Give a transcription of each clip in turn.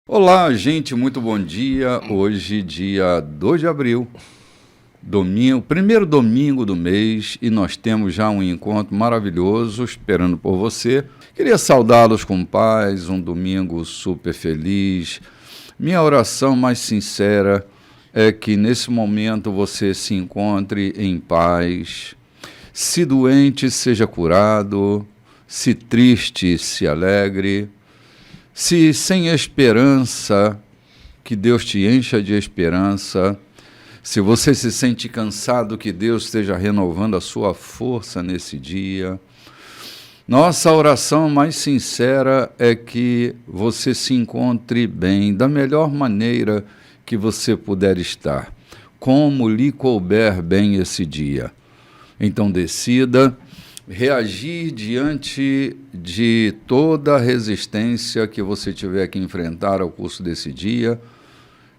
Olá, gente, muito bom dia. Hoje, dia 2 de abril, domingo, primeiro domingo do mês, e nós temos já um encontro maravilhoso esperando por você. Queria saudá-los com paz, um domingo super feliz. Minha oração mais sincera é que nesse momento você se encontre em paz. Se doente, seja curado. Se triste, se alegre. Se sem esperança, que Deus te encha de esperança. Se você se sente cansado, que Deus esteja renovando a sua força nesse dia. Nossa oração mais sincera é que você se encontre bem, da melhor maneira que você puder estar, como lhe couber bem esse dia. Então decida reagir diante de toda a resistência que você tiver que enfrentar ao curso desse dia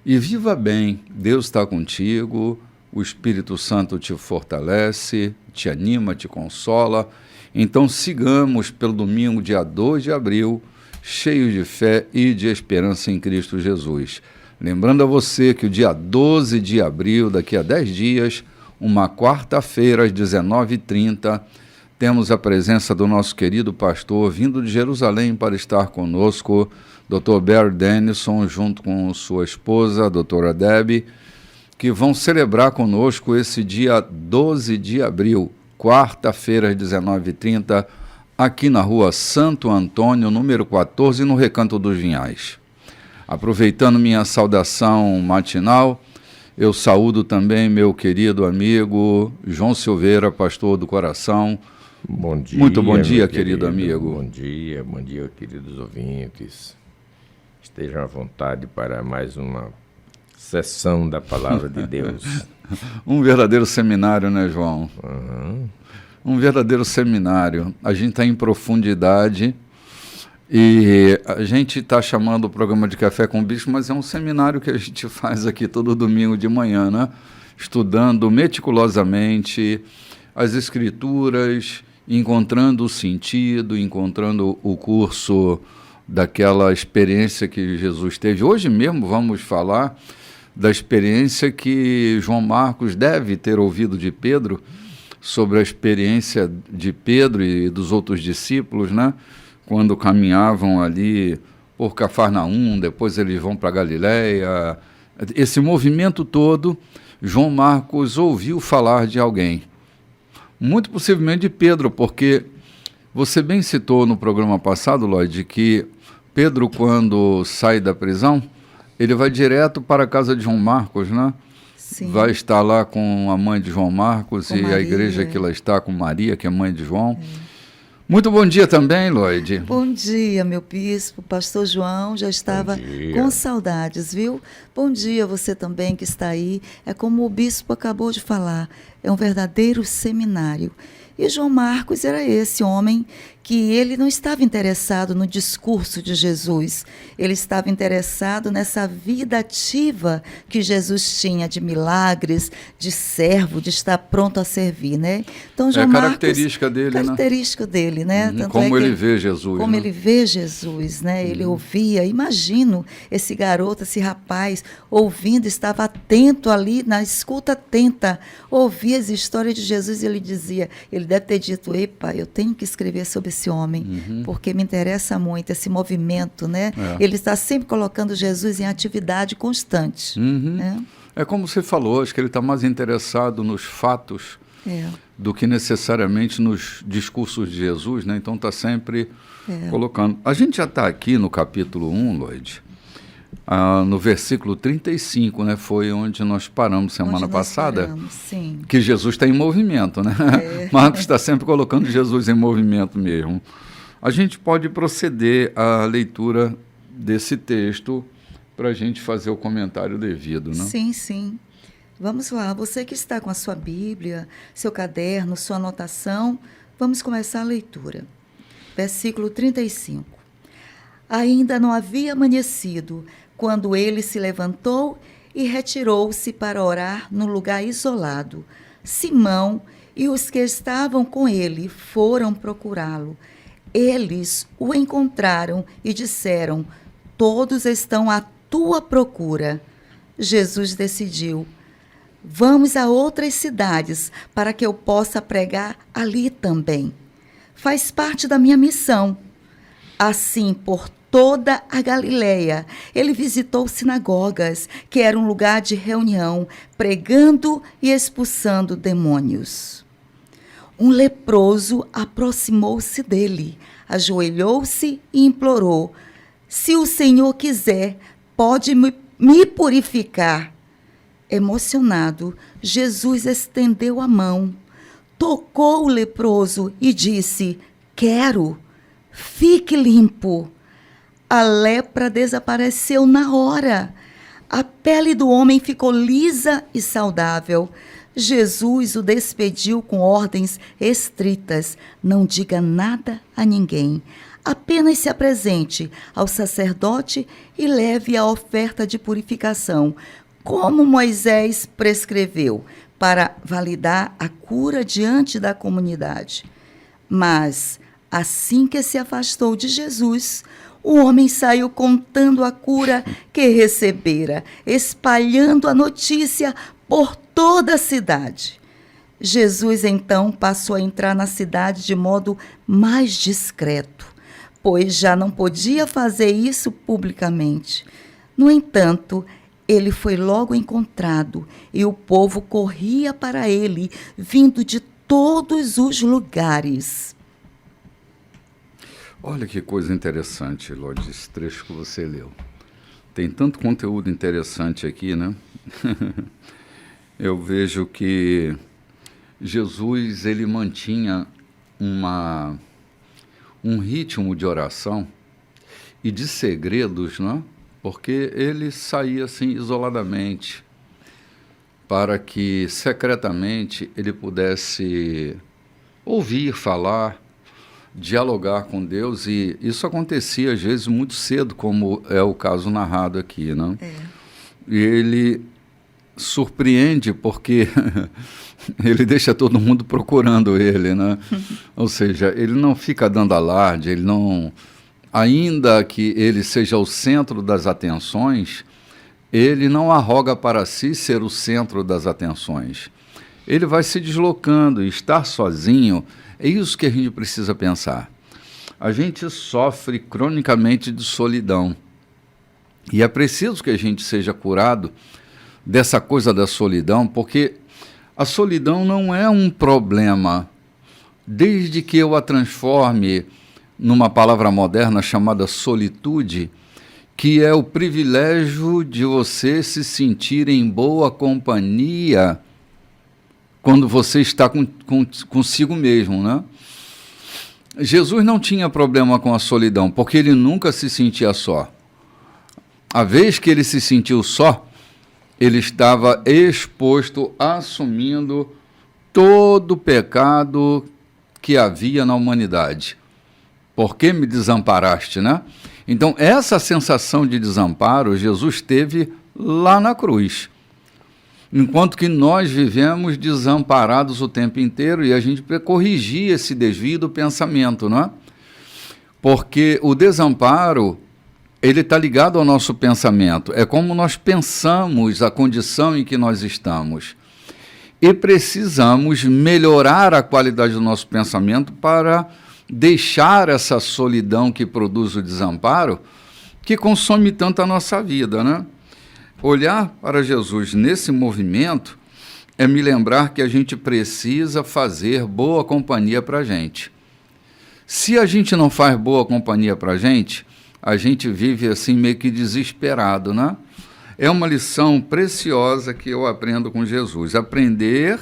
e viva bem. Deus está contigo, o Espírito Santo te fortalece, te anima, te consola. Então sigamos pelo domingo, dia 2 de abril, cheios de fé e de esperança em Cristo Jesus. Lembrando a você que o dia 12 de abril, daqui a 10 dias, uma quarta-feira, às 19h30, temos a presença do nosso querido pastor vindo de Jerusalém para estar conosco, Dr. Barry Denison, junto com sua esposa, a doutora Debbie, que vão celebrar conosco esse dia 12 de abril, quarta-feira, às 19h30, aqui na rua Santo Antônio, número 14, no Recanto dos Vinhais. Aproveitando minha saudação matinal, eu saúdo também meu querido amigo João Silveira, pastor do coração. Bom dia. Muito bom dia, querido amigo. Bom dia, queridos ouvintes. Estejam à vontade para mais uma sessão da Palavra de Deus. Um verdadeiro seminário, né, João? Uhum. Um verdadeiro seminário. A gente está em profundidade e a gente está chamando o programa de Café com o Bispo, mas é um seminário que a gente faz aqui todo domingo de manhã, né? Estudando meticulosamente as Escrituras, encontrando o sentido, encontrando o curso daquela experiência que Jesus teve. Hoje mesmo vamos falar da experiência que João Marcos deve ter ouvido de Pedro, sobre a experiência de Pedro e dos outros discípulos, né? Quando caminhavam ali por Cafarnaum, depois eles vão para Galiléia. Esse movimento todo, João Marcos ouviu falar de alguém. Muito possivelmente de Pedro, porque você bem citou no programa passado, Lloyd, que Pedro, quando sai da prisão, ele vai direto para a casa de João Marcos, né? Sim. Vai estar lá com a mãe de João Marcos Com e Maria, a igreja que lá está com Maria, que é mãe de João. Muito bom dia também, Lloyd. Bom dia, meu bispo, pastor João, já estava com saudades, viu? Bom dia você também que está aí. É como o bispo acabou de falar, é um verdadeiro seminário. E João Marcos era esse homem que ele não estava interessado no discurso de Jesus, ele estava interessado nessa vida ativa que Jesus tinha de milagres, de servo, de estar pronto a servir, né? Então, João Marcos, característica dele, né? Uhum. Tanto Como é que ele vê Jesus. Como né? ele vê Jesus, né? Ele ouvia, imagino esse garoto, esse rapaz, ouvindo, estava atento ali, na escuta atenta, ouvia as histórias de Jesus e ele dizia, ele deve ter dito, epa, eu tenho que escrever sobre esse homem, porque me interessa muito esse movimento, né? Ele está sempre colocando Jesus em atividade constante. Né? É como você falou, acho que ele está mais interessado nos fatos do que necessariamente nos discursos de Jesus, né? Então está sempre colocando. A gente já está aqui no capítulo 1, Lloyd, no versículo 35, né? Foi onde nós paramos semana passada, sim. Que Jesus está em movimento, né? Marcos está sempre colocando Jesus em movimento mesmo. A gente pode proceder à leitura desse texto para a gente fazer o comentário devido, né? Sim, sim. Vamos lá, você que está com a sua Bíblia, seu caderno, sua anotação, vamos começar a leitura. Versículo 35. Ainda não havia amanhecido, quando ele se levantou e retirou-se para orar num lugar isolado. Simão e os que estavam com ele foram procurá-lo. Eles o encontraram e disseram, todos estão à tua procura. Jesus decidiu: vamos a outras cidades para que eu possa pregar ali também. Faz parte da minha missão. Assim, por toda a Galileia, ele visitou sinagogas, que era um lugar de reunião, pregando e expulsando demônios. Um leproso aproximou-se dele, ajoelhou-se e implorou: se o Senhor quiser, pode me purificar. Emocionado, Jesus estendeu a mão, tocou o leproso e disse: quero, fique limpo. A lepra desapareceu na hora. A pele do homem ficou lisa e saudável. Jesus o despediu com ordens estritas: não diga nada a ninguém. Apenas se apresente ao sacerdote e leve a oferta de purificação, como Moisés prescreveu, para validar a cura diante da comunidade. Mas, assim que se afastou de Jesus, o homem saiu contando a cura que recebera, espalhando a notícia por toda a cidade. Jesus, então, passou a entrar na cidade de modo mais discreto, pois já não podia fazer isso publicamente. No entanto, ele foi logo encontrado e o povo corria para ele, vindo de todos os lugares. Olha que coisa interessante, Lodi, esse trecho que você leu. Tem tanto conteúdo interessante aqui, né? Eu vejo que Jesus, ele mantinha um ritmo de oração e de segredos, né? Porque ele saía assim isoladamente para que secretamente ele pudesse ouvir, falar, dialogar com Deus, e isso acontecia às vezes muito cedo, como é o caso narrado aqui, né? E ele surpreende porque ele deixa todo mundo procurando ele, né? Ou seja, ele não fica dando alarde, ele não, ainda que ele seja o centro das atenções, ele não arroga para si ser o centro das atenções. Ele vai se deslocando, e estar sozinho, é isso que a gente precisa pensar. A gente sofre cronicamente de solidão. E é preciso que a gente seja curado dessa coisa da solidão, porque a solidão não é um problema, desde que eu a transforme numa palavra moderna chamada solitude, que é o privilégio de você se sentir em boa companhia quando você está consigo mesmo, né? Jesus não tinha problema com a solidão, porque ele nunca se sentia só. A vez que ele se sentiu só, ele estava exposto, assumindo todo o pecado que havia na humanidade. Por que me desamparaste, né? Então, essa sensação de desamparo, Jesus teve lá na cruz. Enquanto que nós vivemos desamparados o tempo inteiro, e a gente precisa corrigir esse desvio do pensamento, não é? Porque o desamparo, ele está ligado ao nosso pensamento. É como nós pensamos a condição em que nós estamos. E precisamos melhorar a qualidade do nosso pensamento para deixar essa solidão que produz o desamparo, que consome tanto a nossa vida, né? Olhar para Jesus nesse movimento é me lembrar que a gente precisa fazer boa companhia para a gente. Se a gente não faz boa companhia para a gente vive assim meio que desesperado, né? É uma lição preciosa que eu aprendo com Jesus. Aprender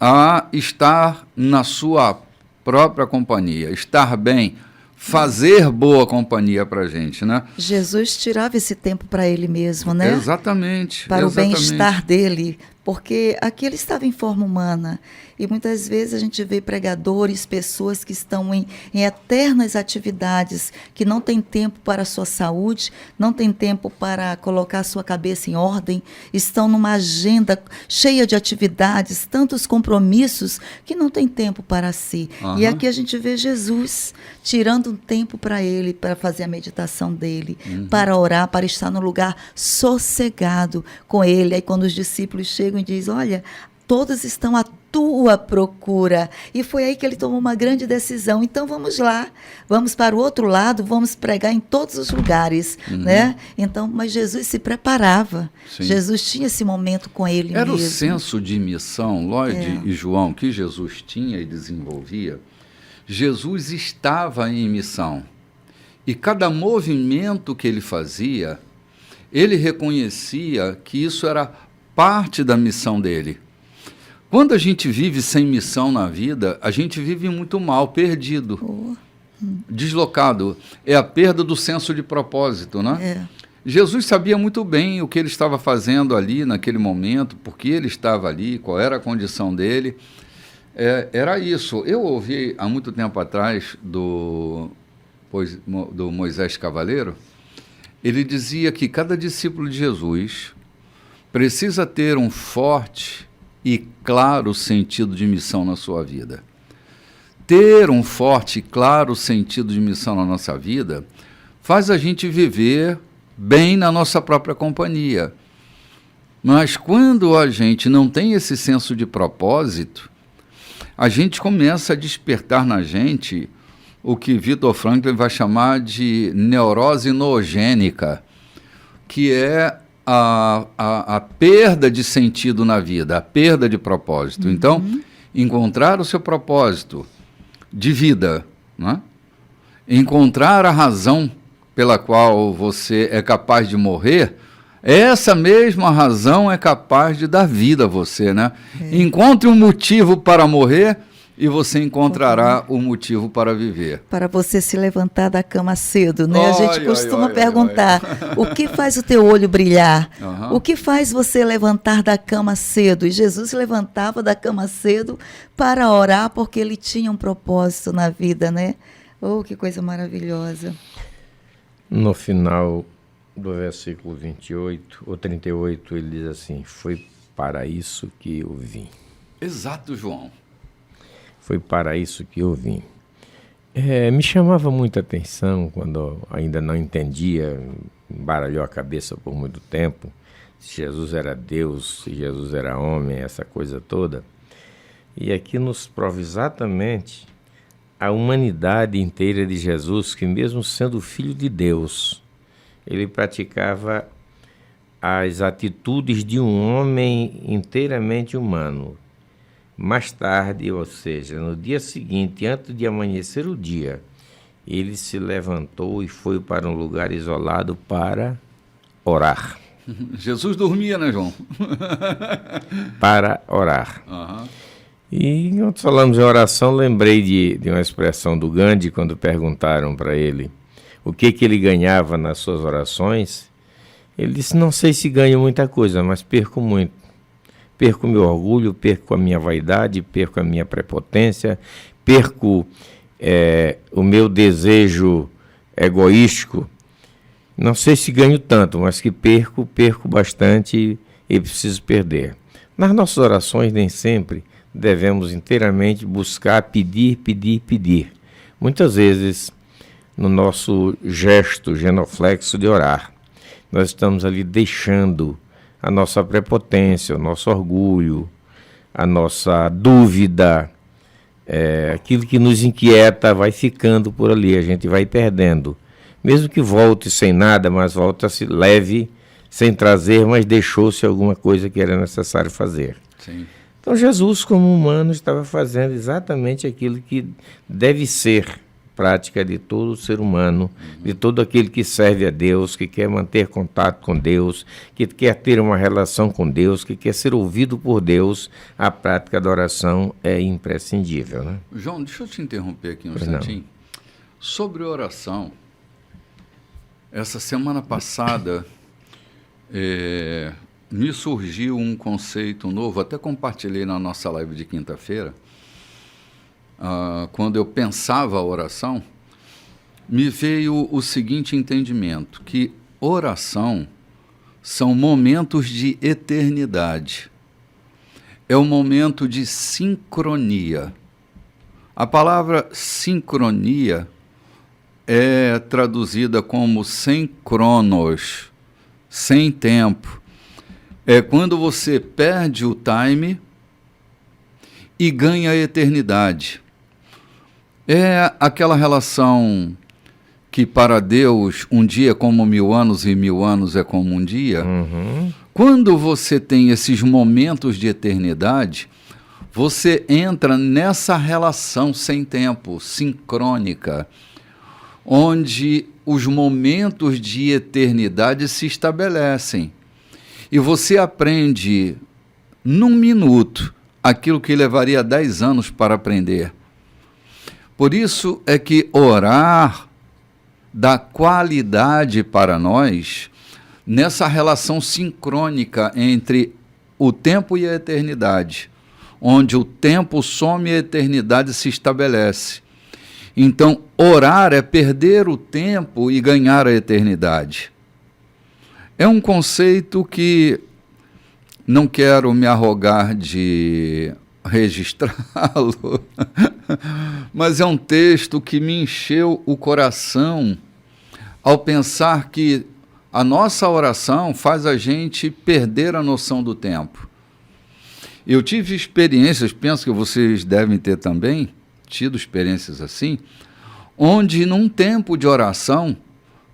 a estar na sua própria companhia, estar bem, fazer boa companhia para a gente, né? Jesus tirava esse tempo para ele mesmo, né? Exatamente. Para o bem-estar dele, Porque aqui ele estava em forma humana. E muitas vezes a gente vê pregadores, pessoas que estão em eternas atividades, que não têm tempo para a sua saúde, não têm tempo para colocar a sua cabeça em ordem, estão numa agenda cheia de atividades, tantos compromissos, que não tem tempo para si. E aqui a gente vê Jesus tirando um tempo para ele, para fazer a meditação dele, para orar, para estar no lugar sossegado com ele. Aí quando os discípulos chegam e dizem, olha, todos estão à tua procura. E foi aí que ele tomou uma grande decisão. Então vamos lá, vamos para o outro lado, vamos pregar em todos os lugares, né? Então, mas Jesus se preparava. Sim. Jesus tinha esse momento com ele Era mesmo. O senso de missão, Lloyd e João, que Jesus tinha e desenvolvia. Jesus estava em missão. E cada movimento que ele fazia, ele reconhecia que isso era parte da missão dele. Quando a gente vive sem missão na vida, a gente vive muito mal, perdido, deslocado. É a perda do senso de propósito, né? Jesus sabia muito bem o que ele estava fazendo ali naquele momento, por que ele estava ali, qual era a condição dele. Era isso. Eu ouvi há muito tempo atrás do Moisés Cavaleiro. Ele dizia que cada discípulo de Jesus precisa ter um forte e claro sentido de missão na sua vida. Ter um forte e claro sentido de missão na nossa vida faz a gente viver bem na nossa própria companhia. Mas quando a gente não tem esse senso de propósito, a gente começa a despertar na gente o que Viktor Frankl vai chamar de neurose noogênica, que é a perda de sentido na vida, a perda de propósito. Então, encontrar o seu propósito de vida, né? Encontrar a razão pela qual você é capaz de morrer, essa mesma razão é capaz de dar vida a você, né? Encontre um motivo para morrer e você encontrará o motivo para viver. Para você se levantar da cama cedo, né? A gente costuma perguntar, o que faz o teu olho brilhar? O que faz você levantar da cama cedo? E Jesus levantava da cama cedo para orar, porque ele tinha um propósito na vida, né? Oh, que coisa maravilhosa. No final do versículo 28 ou 38, ele diz assim, foi para isso que eu vim. Exato, João. Foi para isso que eu vim. Me chamava muita atenção quando ainda não entendia, embaralhou a cabeça por muito tempo, se Jesus era Deus, se Jesus era homem, essa coisa toda. E aqui nos prova exatamente a humanidade inteira de Jesus, que mesmo sendo filho de Deus, ele praticava as atitudes de um homem inteiramente humano. Mais tarde, ou seja, no dia seguinte, antes de amanhecer o dia, ele se levantou e foi para um lugar isolado para orar. Jesus dormia, né, João? Para orar. E quando falamos em oração, lembrei de uma expressão do Gandhi, quando perguntaram para ele o que ele ganhava nas suas orações. Ele disse, não sei se ganho muita coisa, mas perco muito. Perco meu orgulho, perco a minha vaidade, perco a minha prepotência, perco o meu desejo egoístico. Não sei se ganho tanto, mas que perco bastante e preciso perder. Nas nossas orações, nem sempre devemos inteiramente buscar pedir. Muitas vezes, no nosso gesto genuflexo de orar, nós estamos ali deixando a nossa prepotência, o nosso orgulho, a nossa dúvida, aquilo que nos inquieta vai ficando por ali, a gente vai perdendo. Mesmo que volte sem nada, mas volta-se leve, sem trazer, mas deixou-se alguma coisa que era necessário fazer. Sim. Então Jesus, como humano, estava fazendo exatamente aquilo que deve ser prática de todo ser humano, de todo aquele que serve a Deus, que quer manter contato com Deus, que quer ter uma relação com Deus, que quer ser ouvido por Deus. A prática da oração é imprescindível, né? João, deixa eu te interromper aqui um instantinho. Sobre oração, essa semana passada me surgiu um conceito novo, até compartilhei na nossa live de quinta-feira, quando eu pensava a oração, me veio o seguinte entendimento, que oração são momentos de eternidade. É um momento de sincronia. A palavra sincronia é traduzida como sem cronos, sem tempo. É quando você perde o time e ganha a eternidade. É aquela relação que para Deus um dia é como 1000 anos e 1000 anos é como um dia. Uhum. Quando você tem esses momentos de eternidade, você entra nessa relação sem tempo, sincrônica, onde os momentos de eternidade se estabelecem. E você aprende, num minuto, aquilo que levaria 10 anos para aprender. Por isso é que orar dá qualidade para nós nessa relação sincrônica entre o tempo e a eternidade, onde o tempo some e a eternidade se estabelece. Então, orar é perder o tempo e ganhar a eternidade. É um conceito que não quero me arrogar de registrá-lo, mas é um texto que me encheu o coração ao pensar que a nossa oração faz a gente perder a noção do tempo. Eu tive experiências, penso que vocês devem ter também tido experiências assim, onde num tempo de oração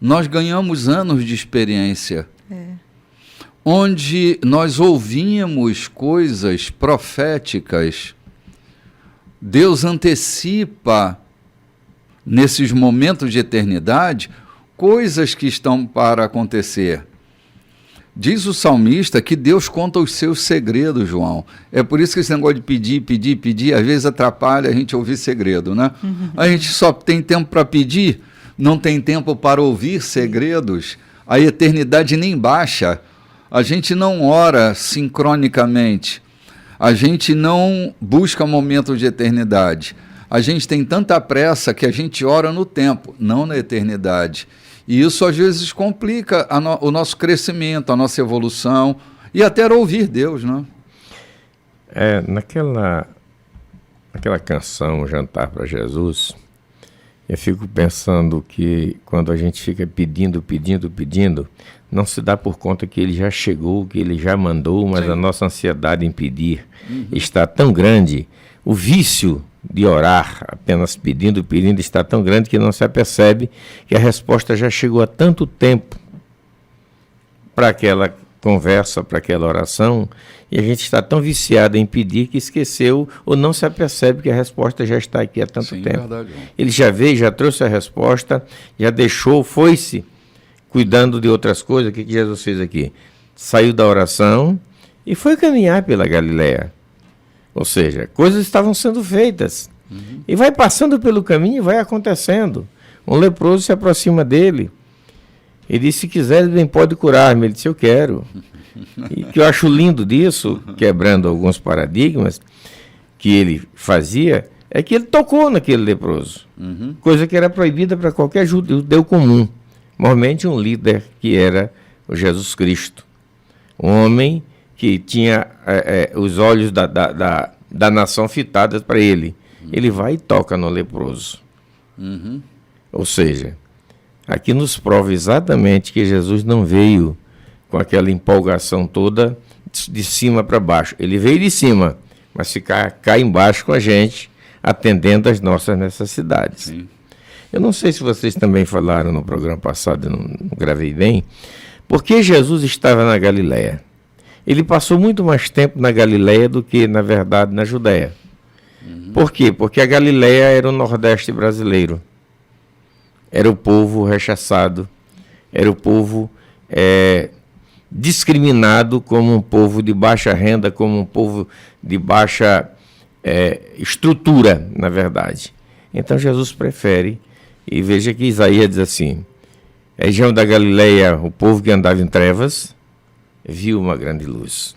nós ganhamos anos de experiência. Onde nós ouvimos coisas proféticas. Deus antecipa, nesses momentos de eternidade, coisas que estão para acontecer. Diz o salmista que Deus conta os seus segredos, João. É por isso que esse negócio de pedir, às vezes atrapalha a gente ouvir segredo, né? Uhum. A gente só tem tempo para pedir, não tem tempo para ouvir segredos. A eternidade nem baixa. A gente não ora sincronicamente, a gente não busca momento de eternidade. A gente tem tanta pressa que a gente ora no tempo, não na eternidade. E isso às vezes complica o nosso crescimento, a nossa evolução e até ouvir Deus, né? Naquela canção, Jantar para Jesus, eu fico pensando que quando a gente fica pedindo, não se dá por conta que ele já chegou, que ele já mandou, mas Sim. A nossa ansiedade em pedir está tão grande, o vício de orar apenas pedindo está tão grande que não se apercebe que a resposta já chegou há tanto tempo para aquela conversa, para aquela oração, e a gente está tão viciado em pedir que esqueceu ou não se apercebe que a resposta já está aqui há tanto tempo. Verdade. Ele já veio, já trouxe a resposta, já deixou, foi-se cuidando de outras coisas. O que Jesus fez aqui? Saiu da oração e foi caminhar pela Galileia. Ou seja, coisas estavam sendo feitas. E vai passando pelo caminho e vai acontecendo. Um leproso se aproxima dele. Ele disse, se quiser, bem pode curar-me. Ele disse, eu quero. E o que eu acho lindo disso, quebrando alguns paradigmas que ele fazia, é que ele tocou naquele leproso. Coisa que era proibida para qualquer judeu comum. Normalmente um líder que era o Jesus Cristo. Um homem que tinha os olhos da nação fitados para ele. Ele vai e toca no leproso. Ou seja, aqui nos prova exatamente que Jesus não veio com aquela empolgação toda de cima para baixo. Ele veio de cima, mas ficar cá embaixo com a gente, atendendo às nossas necessidades. Sim. Eu não sei se vocês também falaram no programa passado, eu não gravei bem, porque Jesus estava na Galileia. Ele passou muito mais tempo na Galileia do que, na verdade, na Judéia. Por quê? Porque a Galileia era o Nordeste brasileiro. Era o povo rechaçado, era o povo discriminado como um povo de baixa renda, como um povo de baixa estrutura, na verdade. Então Jesus prefere, e veja que Isaías diz assim, região da Galileia, o povo que andava em trevas, viu uma grande luz.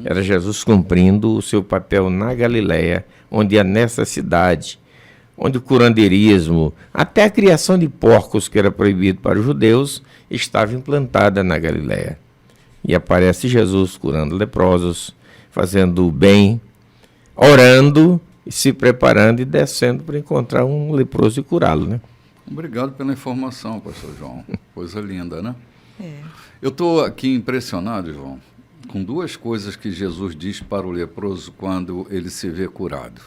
Era Jesus cumprindo o seu papel na Galileia, onde é nessa cidade, onde o curandeirismo, até a criação de porcos, que era proibido para os judeus, estava implantada na Galileia. E aparece Jesus curando leprosos, fazendo o bem, orando, se preparando e descendo para encontrar um leproso e curá-lo, né? Obrigado pela informação, pastor João. Coisa linda, né? Eu estou aqui impressionado, João, com duas coisas que Jesus diz para o leproso quando ele se vê curado.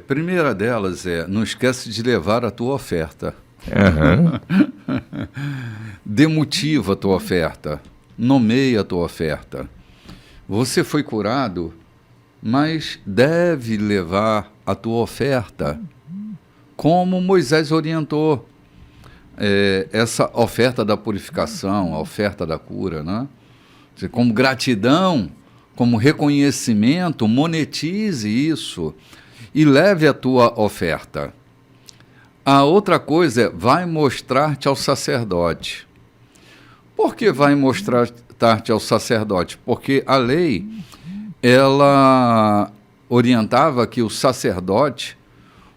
Primeira delas não esquece de levar a tua oferta. Demotiva a tua oferta. Nomeia a tua oferta. Você foi curado, mas deve levar a tua oferta, como Moisés orientou. Essa oferta da purificação, a oferta da cura, né? Como gratidão, como reconhecimento, monetize isso e leve a tua oferta. A outra coisa vai mostrar-te ao sacerdote. Por que vai mostrar-te ao sacerdote? Porque a lei, ela orientava que o sacerdote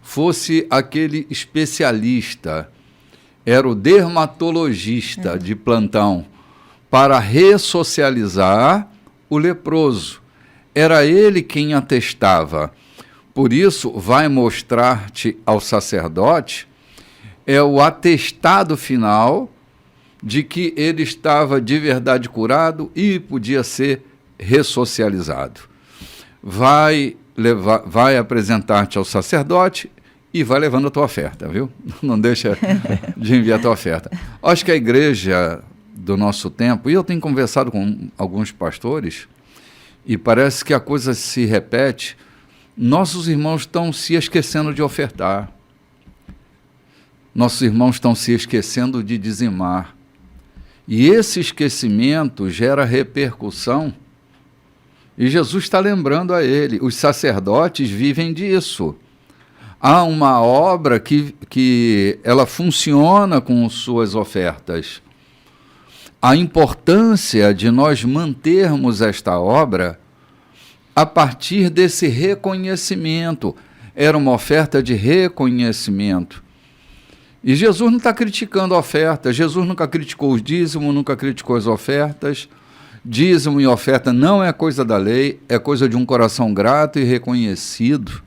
fosse aquele especialista, era o dermatologista de plantão, para ressocializar o leproso. Era ele quem atestava. Por isso, vai mostrar-te ao sacerdote o atestado final de que ele estava de verdade curado e podia ser ressocializado. Vai apresentar-te ao sacerdote e vai levando a tua oferta, viu? Não deixa de enviar a tua oferta. Acho que a igreja do nosso tempo, e eu tenho conversado com alguns pastores, e parece que a coisa se repete, nossos irmãos estão se esquecendo de ofertar. Nossos irmãos estão se esquecendo de dizimar. E esse esquecimento gera repercussão. E Jesus está lembrando a ele, os sacerdotes vivem disso. Há uma obra que ela funciona com suas ofertas. A importância de nós mantermos esta obra a partir desse reconhecimento. Era uma oferta de reconhecimento. E Jesus não está criticando a oferta, Jesus nunca criticou os dízimos, nunca criticou as ofertas. Dízimo e oferta não é coisa da lei, é coisa de um coração grato e reconhecido.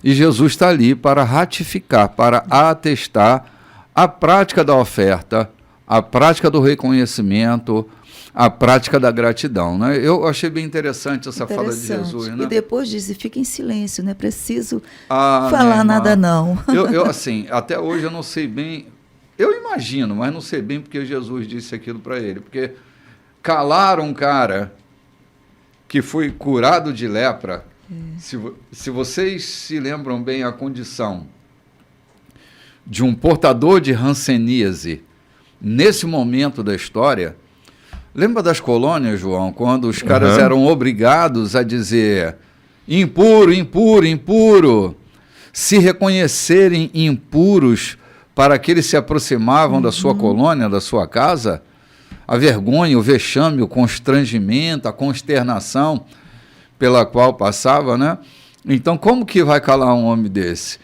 E Jesus está ali para ratificar, para atestar a prática da oferta, a prática do reconhecimento, a prática da gratidão, né? Eu achei bem interessante essa fala de Jesus, né? E depois disse, fica em silêncio, não é preciso falar nada não. Eu assim, até hoje eu não sei bem, eu imagino, mas não sei bem porque Jesus disse aquilo para ele, porque calaram um cara que foi curado de lepra. Se vocês se lembram bem a condição de um portador de hanseníase nesse momento da história, lembra das colônias, João, quando os caras eram obrigados a dizer impuro, impuro, impuro, se reconhecerem impuros para que eles se aproximavam da sua colônia, da sua casa? A vergonha, o vexame, o constrangimento, a consternação pela qual passava, né? Então, como que vai calar um homem desse?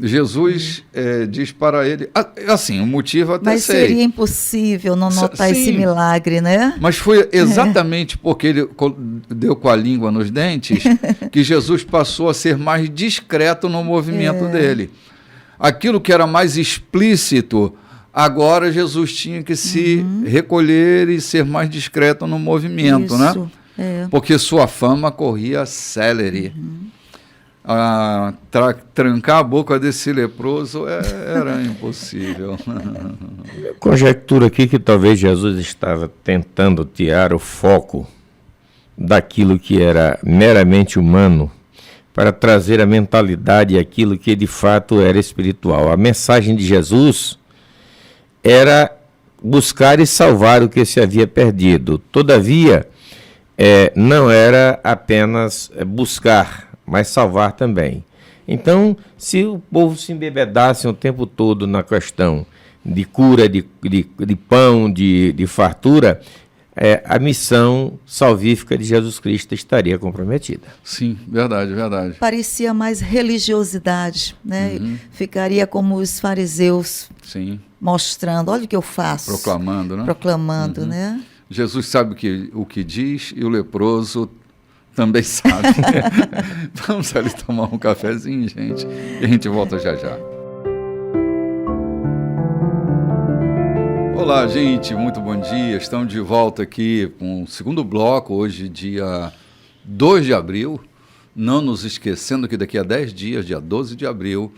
Jesus diz para ele, assim, o motivo até mas sei. Seria impossível não notar esse milagre, né? Mas foi exatamente porque ele deu com a língua nos dentes que Jesus passou a ser mais discreto no movimento dele. Aquilo que era mais explícito, agora Jesus tinha que se recolher e ser mais discreto no movimento, isso, né? Porque sua fama corria célere. Trancar a boca desse leproso era impossível. Conjectura aqui que talvez Jesus estava tentando tirar o foco daquilo que era meramente humano para trazer a mentalidade àquilo que de fato era espiritual. A mensagem de Jesus era buscar e salvar o que se havia perdido. Todavia, não era apenas buscar, mas salvar também. Então, se o povo se embebedasse o tempo todo na questão de cura, de pão, de fartura, a missão salvífica de Jesus Cristo estaria comprometida. Sim, verdade, verdade. Parecia mais religiosidade, né? Ficaria como os fariseus, sim, mostrando, olha o que eu faço. Proclamando, né? Proclamando, né? Jesus sabe o que diz e o leproso também sabe. Vamos ali tomar um cafezinho, gente, e a gente volta já já. Olá, gente, muito bom dia. Estamos de volta aqui com o segundo bloco, hoje, dia 2 de abril. Não nos esquecendo que daqui a 10 dias, dia 12 de abril,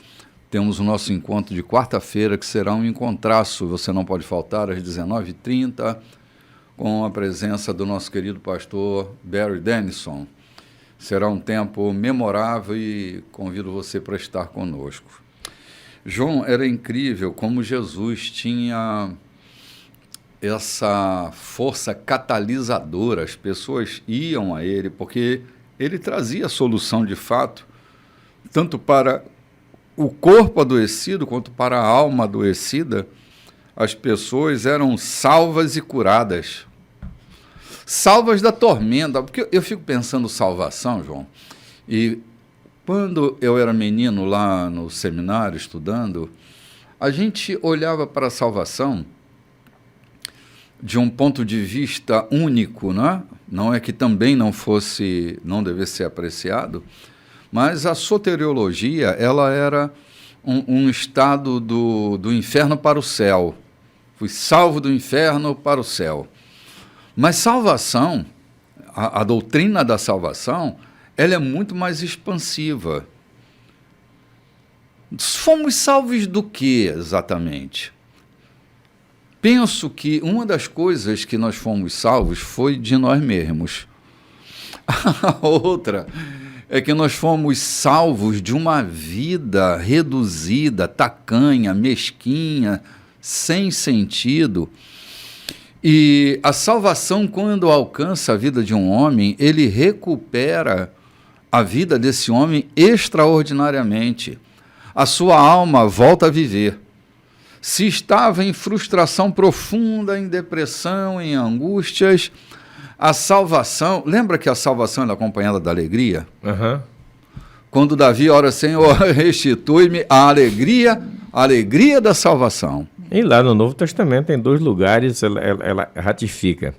temos o nosso encontro de quarta-feira, que será um encontraço. Você não pode faltar, às 19h30, com a presença do nosso querido pastor Barry Dennison. Será um tempo memorável e convido você para estar conosco. João, era incrível como Jesus tinha essa força catalisadora. As pessoas iam a ele porque ele trazia a solução de fato, tanto para o corpo adoecido quanto para a alma adoecida. As pessoas eram salvas e curadas. Salvas da tormenta, porque eu fico pensando salvação, João, e quando eu era menino lá no seminário estudando, a gente olhava para a salvação de um ponto de vista único, né? Não é que também não devesse ser apreciado, mas a soteriologia, ela era um estado do inferno para o céu. Fui salvo do inferno para o céu. Mas salvação, a doutrina da salvação, ela é muito mais expansiva. Fomos salvos do que exatamente? Penso que uma das coisas que nós fomos salvos foi de nós mesmos. A outra é que nós fomos salvos de uma vida reduzida, tacanha, mesquinha, sem sentido. E a salvação, quando alcança a vida de um homem, ele recupera a vida desse homem extraordinariamente. A sua alma volta a viver. Se estava em frustração profunda, em depressão, em angústias, a salvação... Lembra que a salvação é acompanhada da alegria? Uhum. Quando Davi ora, Senhor, restitui-me a alegria da salvação. E lá no Novo Testamento, em 2 lugares, ela ratifica.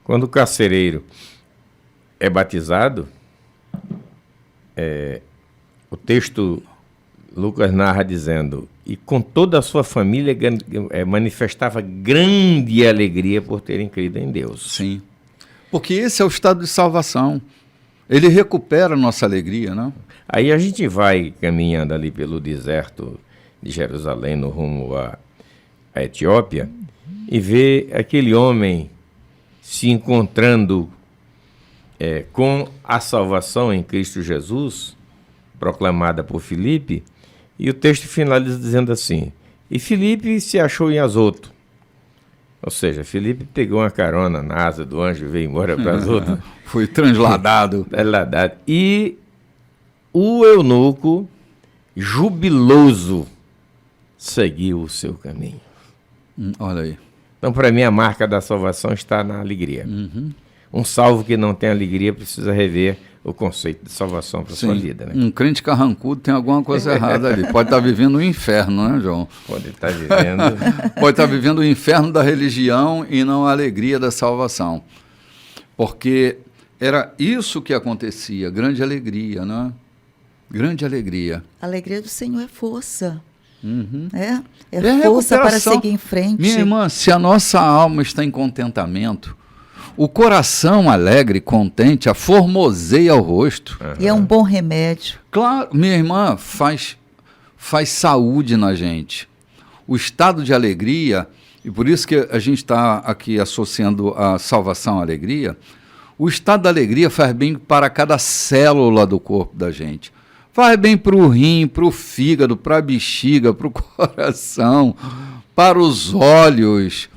Quando o carcereiro é batizado, o texto... Lucas narra dizendo, e com toda a sua família manifestava grande alegria por terem crido em Deus. Sim, porque esse é o estado de salvação. Ele recupera a nossa alegria, não? Aí a gente vai caminhando ali pelo deserto de Jerusalém, no rumo à Etiópia, e vê aquele homem se encontrando com a salvação em Cristo Jesus, proclamada por Filipe. E o texto finaliza dizendo assim, e Filipe se achou em Azoto. Ou seja, Filipe pegou uma carona na asa do anjo e veio embora para Azoto. Foi transladado. E o eunuco, jubiloso, seguiu o seu caminho. Olha aí. Então, para mim, a marca da salvação está na alegria. Uhum. Um salvo que não tem alegria precisa rever o conceito de salvação para a sua vida. Né? Um crente carrancudo tem alguma coisa errada ali. Pode estar vivendo o inferno, né, João? Pode estar vivendo. Pode estar vivendo o inferno da religião e não a alegria da salvação. Porque era isso que acontecia, grande alegria, né? Grande alegria. A alegria do Senhor é força. Uhum. É força para seguir em frente. Minha irmã, se a nossa alma está em contentamento, o coração alegre, contente, aformoseia o rosto. E é um bom remédio. Claro, minha irmã, faz saúde na gente. O estado de alegria, e por isso que a gente está aqui associando a salvação à alegria, o estado da alegria faz bem para cada célula do corpo da gente. Faz bem para o rim, para o fígado, para a bexiga, para o coração, para os olhos.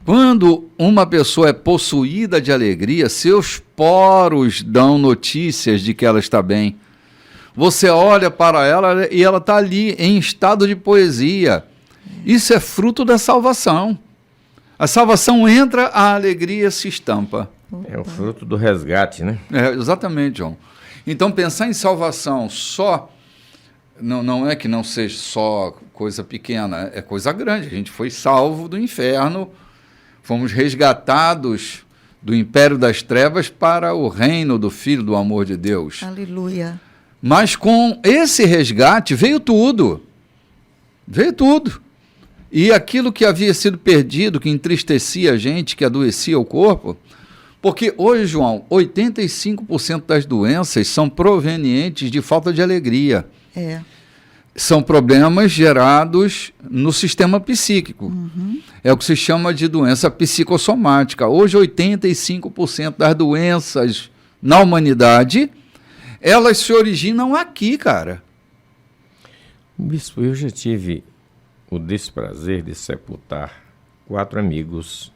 Quando uma pessoa é possuída de alegria, seus poros dão notícias de que ela está bem. Você olha para ela e ela está ali em estado de poesia. Isso é fruto da salvação. A salvação entra, a alegria se estampa. É o fruto do resgate, né? Exatamente, João. Então, pensar em salvação só, não é que não seja só coisa pequena, é coisa grande. A gente foi salvo do inferno, fomos resgatados do império das trevas para o reino do Filho do amor de Deus. Aleluia. Mas com esse resgate veio tudo. Veio tudo. E aquilo que havia sido perdido, que entristecia a gente, que adoecia o corpo, porque hoje, João, 85% das doenças são provenientes de falta de alegria. São problemas gerados no sistema psíquico. É o que se chama de doença psicossomática. Hoje, 85% das doenças na humanidade, elas se originam aqui, cara. Bispo, eu já tive o desprazer de sepultar 4 amigos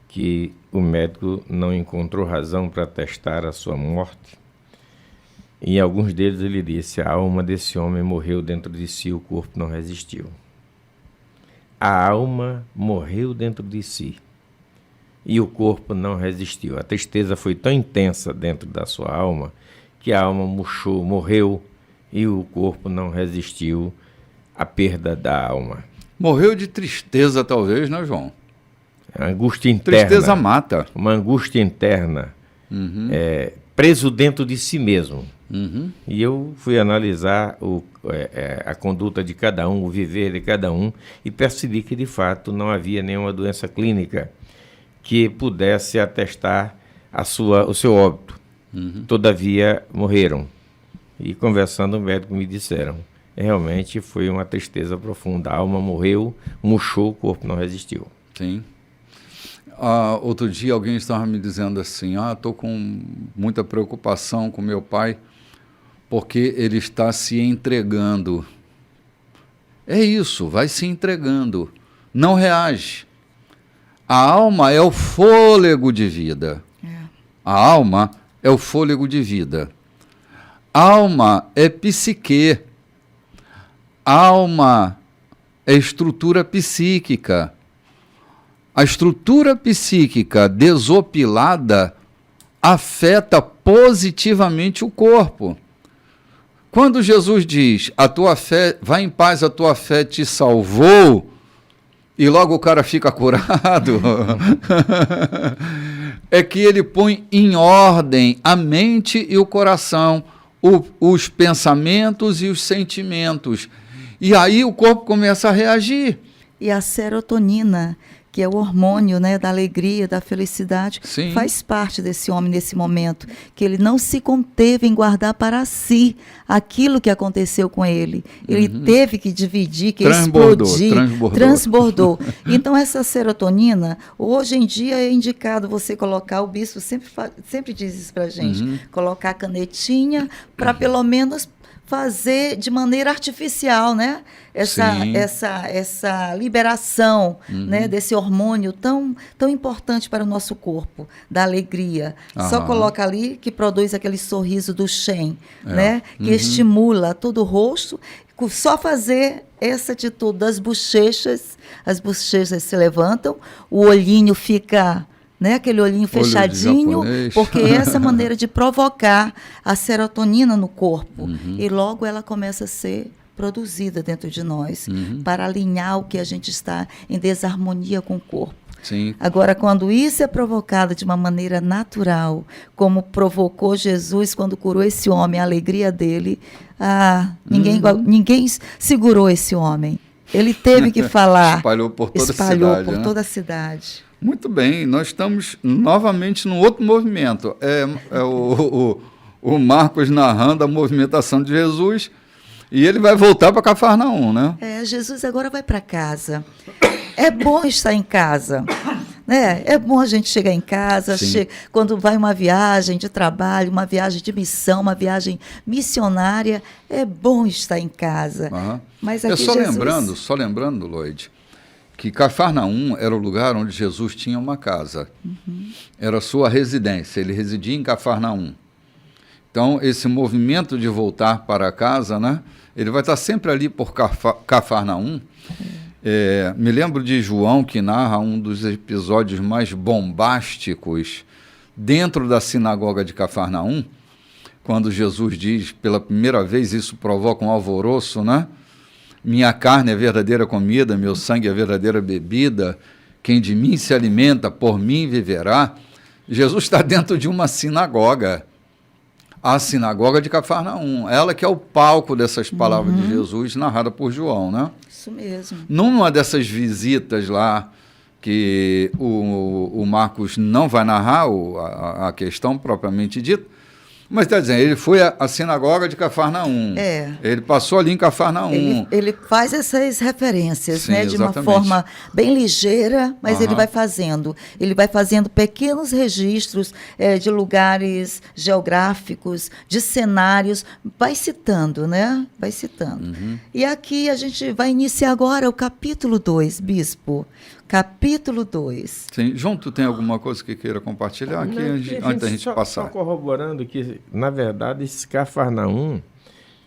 que o médico não encontrou razão para testar a sua morte. E em alguns deles ele disse: a alma desse homem morreu dentro de si, o corpo não resistiu. A alma morreu dentro de si e o corpo não resistiu. A tristeza foi tão intensa dentro da sua alma que a alma murchou, morreu, e o corpo não resistiu à perda da alma. Morreu de tristeza, talvez, né, João? A angústia interna. Tristeza mata. Uma angústia interna, preso dentro de si mesmo. E eu fui analisar a conduta de cada um, o viver de cada um, e percebi que, de fato, não havia nenhuma doença clínica que pudesse atestar o seu óbito. Todavia, morreram. E conversando, o médico me disseram: realmente foi uma tristeza profunda. A alma morreu, murchou, o corpo não resistiu. Sim. Outro dia alguém estava me dizendo assim: estou com muita preocupação com meu pai, porque ele está se entregando. É isso, vai se entregando. Não reage. A alma é o fôlego de vida. A alma é o fôlego de vida. Alma é psique. Alma é estrutura psíquica. A estrutura psíquica desopilada afeta positivamente o corpo. Quando Jesus diz: a tua fé, vai em paz, a tua fé te salvou, e logo o cara fica curado, é que ele põe em ordem a mente e o coração, os pensamentos e os sentimentos. E aí o corpo começa a reagir. E a serotonina, que é o hormônio, né, da alegria, da felicidade, Sim, faz parte desse homem nesse momento, que ele não se conteve em guardar para si aquilo que aconteceu com ele. Ele teve que dividir, que transbordou. Então, essa serotonina, hoje em dia é indicado você colocar, o bispo sempre diz isso para a gente, colocar a canetinha para pelo menos fazer de maneira artificial, né? Essa liberação, né, desse hormônio tão importante para o nosso corpo, da alegria. Só coloca ali que produz aquele sorriso do Shen, né? Que estimula todo o rosto. Só fazer essa atitude das bochechas, as bochechas se levantam, o olhinho fica, né, aquele olhinho fechadinho, porque é essa maneira de provocar a serotonina no corpo. E logo ela começa a ser produzida dentro de nós, para alinhar o que a gente está em desarmonia com o corpo. Sim. Agora, quando isso é provocado de uma maneira natural, como provocou Jesus quando curou esse homem, a alegria dele, ninguém segurou esse homem. Ele teve que falar. Espalhou por toda a cidade. Muito bem, nós estamos novamente num outro movimento. O Marcos narrando a movimentação de Jesus, e ele vai voltar para Cafarnaum, né? Jesus agora vai para casa. É bom estar em casa, né? É bom a gente chegar em casa, quando vai uma viagem de trabalho, uma viagem de missão, uma viagem missionária, é bom estar em casa. Mas aqui só lembrando, Lloyd, que Cafarnaum era o lugar onde Jesus tinha uma casa. Era a sua residência, ele residia em Cafarnaum. Então, esse movimento de voltar para casa, né, ele vai estar sempre ali por Cafarnaum. Me lembro de João, que narra um dos episódios mais bombásticos dentro da sinagoga de Cafarnaum, quando Jesus diz, pela primeira vez, isso provoca um alvoroço, né? Minha carne é verdadeira comida, meu sangue é verdadeira bebida, quem de mim se alimenta, por mim viverá. Jesus está dentro de uma sinagoga, a sinagoga de Cafarnaum, ela que é o palco dessas palavras de Jesus, narrada por João, né? Isso mesmo. Numa dessas visitas lá, que o Marcos não vai narrar a questão propriamente dita, mas está dizendo, ele foi à sinagoga de Cafarnaum. Ele passou ali em Cafarnaum. Ele faz essas referências, Sim, né, de uma exatamente. forma bem ligeira, mas ele vai fazendo. Ele vai fazendo pequenos registros de lugares geográficos, de cenários, vai citando, né? Vai citando. E aqui a gente vai iniciar agora o capítulo 2, Bispo. Capítulo 2. Sim. João, tu tem alguma coisa que queira compartilhar aqui antes da gente passar? Só corroborando que, na verdade, esse Cafarnaum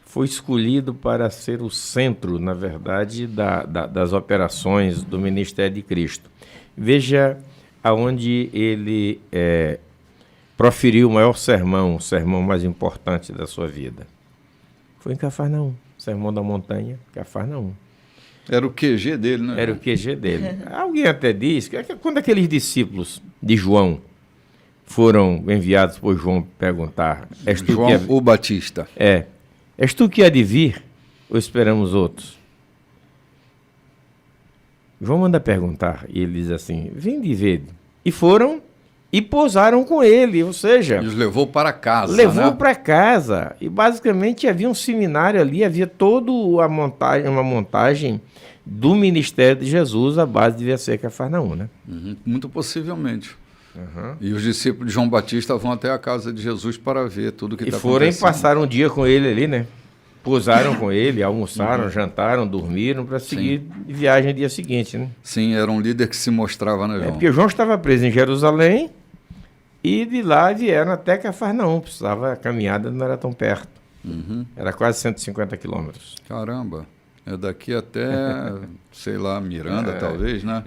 foi escolhido para ser o centro, na verdade, das operações do Ministério de Cristo. Veja aonde ele proferiu o maior sermão, o sermão mais importante da sua vida. Foi em Cafarnaum, Sermão da Montanha, Cafarnaum. Era o QG dele, né? Era o QG dele. Alguém até diz que quando aqueles discípulos de João foram enviados por João perguntar... João o Batista. És tu que há de vir ou esperamos outros? João manda perguntar e ele diz assim, vinde e vede. E foram e pousaram com ele, ou seja... E os levou para casa, Levou para casa. E basicamente havia um seminário ali, havia toda uma montagem do ministério de Jesus, a base devia ser Cafarnaum, né? Muito possivelmente. E os discípulos de João Batista vão até a casa de Jesus para ver tudo o que está acontecendo. E foram passar um dia com ele ali, né? Pousaram com ele, almoçaram, jantaram, dormiram para seguir viagem no dia seguinte, né? Sim, era um líder que se mostrava, né, João? Porque João estava preso em Jerusalém e de lá vieram até Cafarnaum. Precisava, a caminhada não era tão perto. Era quase 150 quilômetros. Caramba, é daqui até, sei lá, Miranda, talvez, né?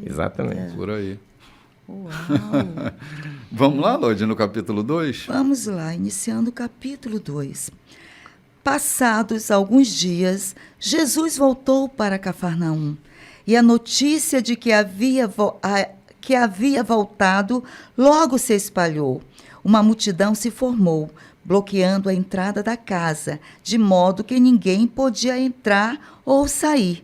Exatamente. Por aí. Uau! Vamos lá, Lodi, no capítulo 2? Vamos lá, iniciando o capítulo 2. Passados alguns dias, Jesus voltou para Cafarnaum, e a notícia de que havia voltado logo se espalhou. Uma multidão se formou, bloqueando a entrada da casa, de modo que ninguém podia entrar ou sair.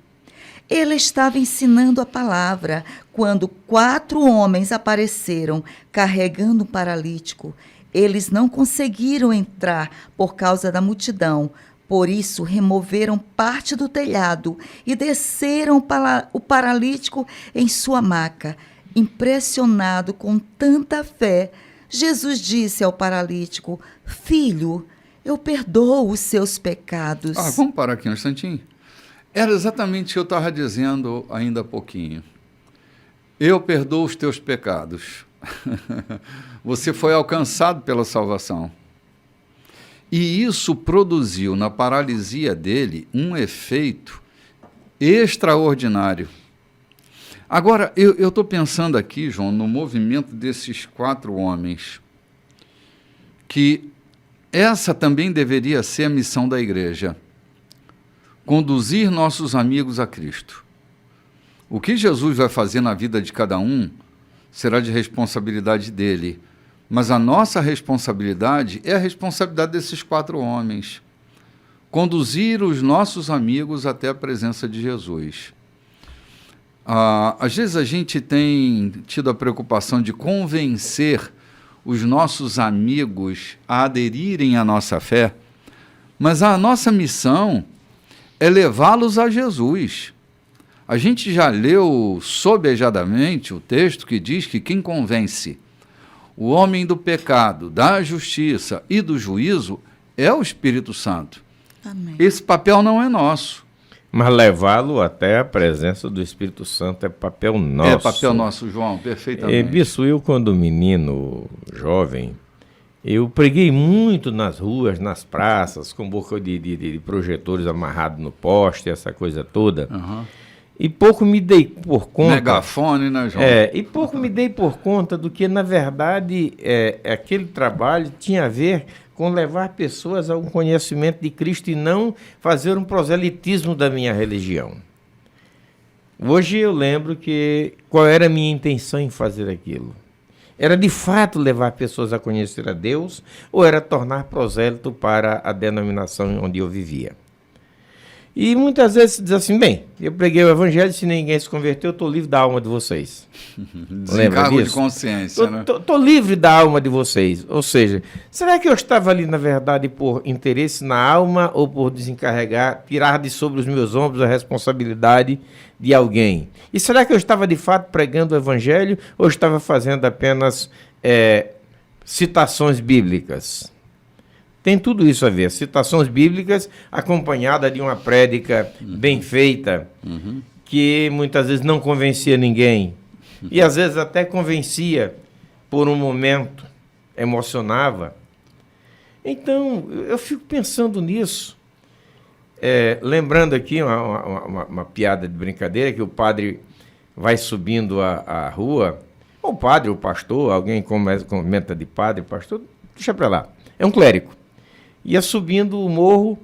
Ele estava ensinando a palavra, quando 4 homens apareceram, carregando um paralítico. Eles não conseguiram entrar por causa da multidão. Por isso, removeram parte do telhado e desceram o paralítico em sua maca. Impressionado com tanta fé, Jesus disse ao paralítico, filho, eu perdoo os seus pecados. Vamos parar aqui um instantinho. Era exatamente o que eu estava dizendo ainda há pouquinho. Eu perdoo os teus pecados. Você foi alcançado pela salvação. E isso produziu na paralisia dele um efeito extraordinário. Agora, eu estou pensando aqui, João, no movimento desses 4 homens, que essa também deveria ser a missão da igreja, conduzir nossos amigos a Cristo. O que Jesus vai fazer na vida de cada um será de responsabilidade dele, mas a nossa responsabilidade é a responsabilidade desses 4 homens, conduzir os nossos amigos até a presença de Jesus. Às vezes a gente tem tido a preocupação de convencer os nossos amigos a aderirem à nossa fé, mas a nossa missão é levá-los a Jesus. A gente já leu sobejadamente o texto que diz que quem convence o homem do pecado, da justiça e do juízo é o Espírito Santo. Amém. Esse papel não é nosso. Mas levá-lo até a presença do Espírito Santo é papel nosso. É papel nosso, João, perfeitamente. Bispo, eu quando menino, jovem, eu preguei muito nas ruas, nas praças, com boca de projetores amarrados no poste, essa coisa toda. E pouco me dei por conta... Megafone, né, João? E pouco me dei por conta do que, na verdade, aquele trabalho tinha a ver com levar pessoas a um conhecimento de Cristo e não fazer um proselitismo da minha religião. Hoje eu lembro qual era a minha intenção em fazer aquilo. Era de fato levar pessoas a conhecer a Deus ou era tornar prosélito para a denominação onde eu vivia? E muitas vezes se diz assim, bem, eu preguei o evangelho, se ninguém se converteu, eu estou livre da alma de vocês. Desencargo de consciência, né? Estou livre da alma de vocês. Ou seja, será que eu estava ali, na verdade, por interesse na alma ou por desencarregar, tirar de sobre os meus ombros a responsabilidade de alguém? E será que eu estava, de fato, pregando o evangelho ou estava fazendo apenas citações bíblicas? Tem tudo isso a ver, citações bíblicas acompanhada de uma prédica bem feita, que muitas vezes não convencia ninguém, e às vezes até convencia por um momento, emocionava. Então, eu fico pensando nisso, lembrando aqui uma piada de brincadeira, que o padre vai subindo a rua, ou o padre, o pastor, alguém comenta de padre, pastor, deixa para lá, é um clérigo. Ia subindo o morro